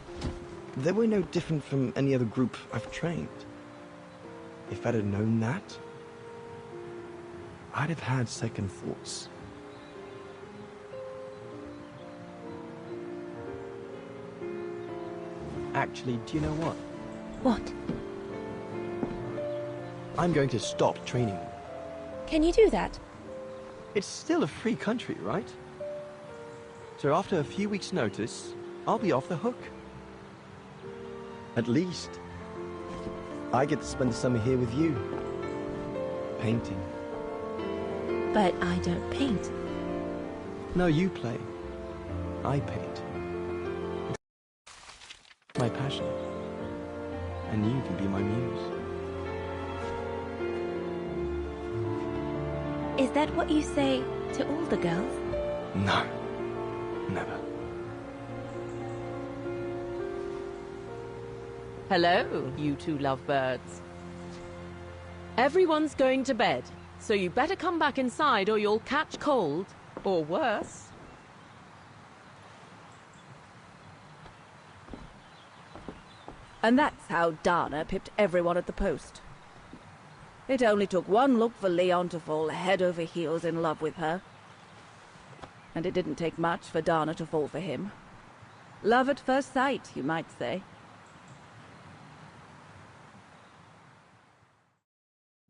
[SPEAKER 15] they were no different from any other group I've trained. If I'd have known that, I'd have had second thoughts. Actually, do you know what?
[SPEAKER 10] What?
[SPEAKER 15] I'm going to stop training them.
[SPEAKER 10] Can you do that?
[SPEAKER 15] It's still a free country, right? So after a few weeks' notice, I'll be off the hook. At least, I get to spend the summer here with you. Painting.
[SPEAKER 10] But I don't paint.
[SPEAKER 15] No, you play. I paint. It's my passion. And you can be my muse.
[SPEAKER 10] Is that what you say to all the girls?
[SPEAKER 15] No. Never.
[SPEAKER 14] Hello, you two lovebirds. Everyone's going to bed, so you better come back inside or you'll catch cold, or worse.
[SPEAKER 8] And that's how Dana pipped everyone at the post. It only took one look for Leon to fall head over heels in love with her. And it didn't take much for Dana to fall for him. Love at first sight, you might say.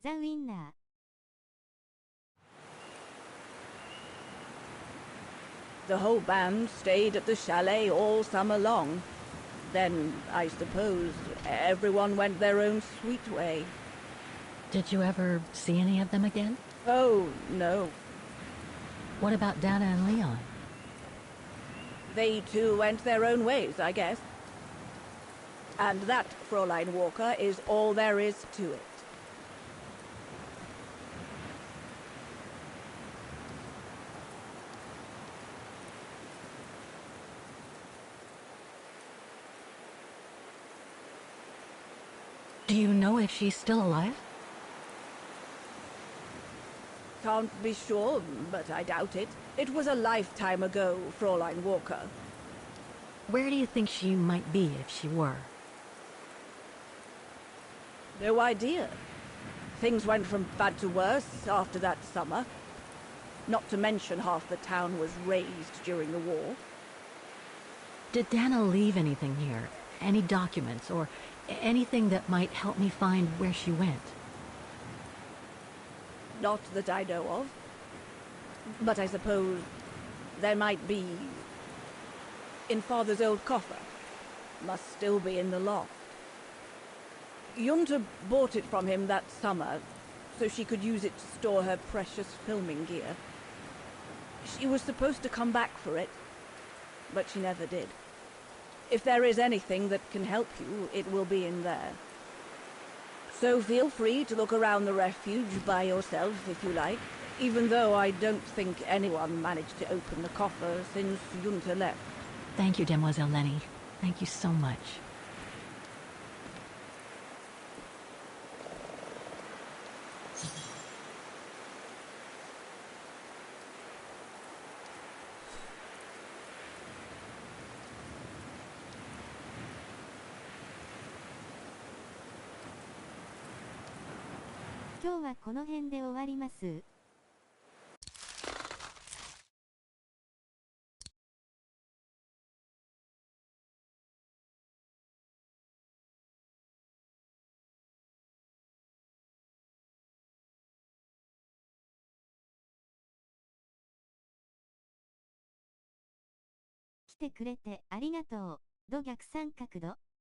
[SPEAKER 1] The Winner.
[SPEAKER 8] The whole band stayed at the chalet all summer long. Then, I suppose, everyone went their own sweet way.
[SPEAKER 3] Did you ever see any of them again?
[SPEAKER 8] Oh, no.
[SPEAKER 3] What about Dana and Leon?
[SPEAKER 8] They too went their own ways, I guess. And that, Fräulein Walker, is all there is to it.
[SPEAKER 3] Do you know if she's still alive?
[SPEAKER 8] Can't be sure, but I doubt it. It was a lifetime ago, Fräulein Walker.
[SPEAKER 3] Where do you think she might be if she were?
[SPEAKER 8] No idea. Things went from bad to worse after that summer. Not to mention half the town was razed during the war.
[SPEAKER 3] Did Dana leave anything here? Any documents or anything that might help me find where she went?
[SPEAKER 8] Not that I know of. But I suppose there might be in Father's old coffer. Must still be in the loft. Junta bought it from him that summer, so she could use it to store her precious filming gear. She was supposed to come back for it, but she never did. If there is anything that can help you, it will be in there. So feel free to look around the refuge by yourself if you like, even though I don't think anyone managed to open the coffer since Junta left.
[SPEAKER 3] Thank you, Demoiselle Lenny. Thank you so much.
[SPEAKER 1] 今日はこの辺で終わります。来てくれてありがとう。逆三角度。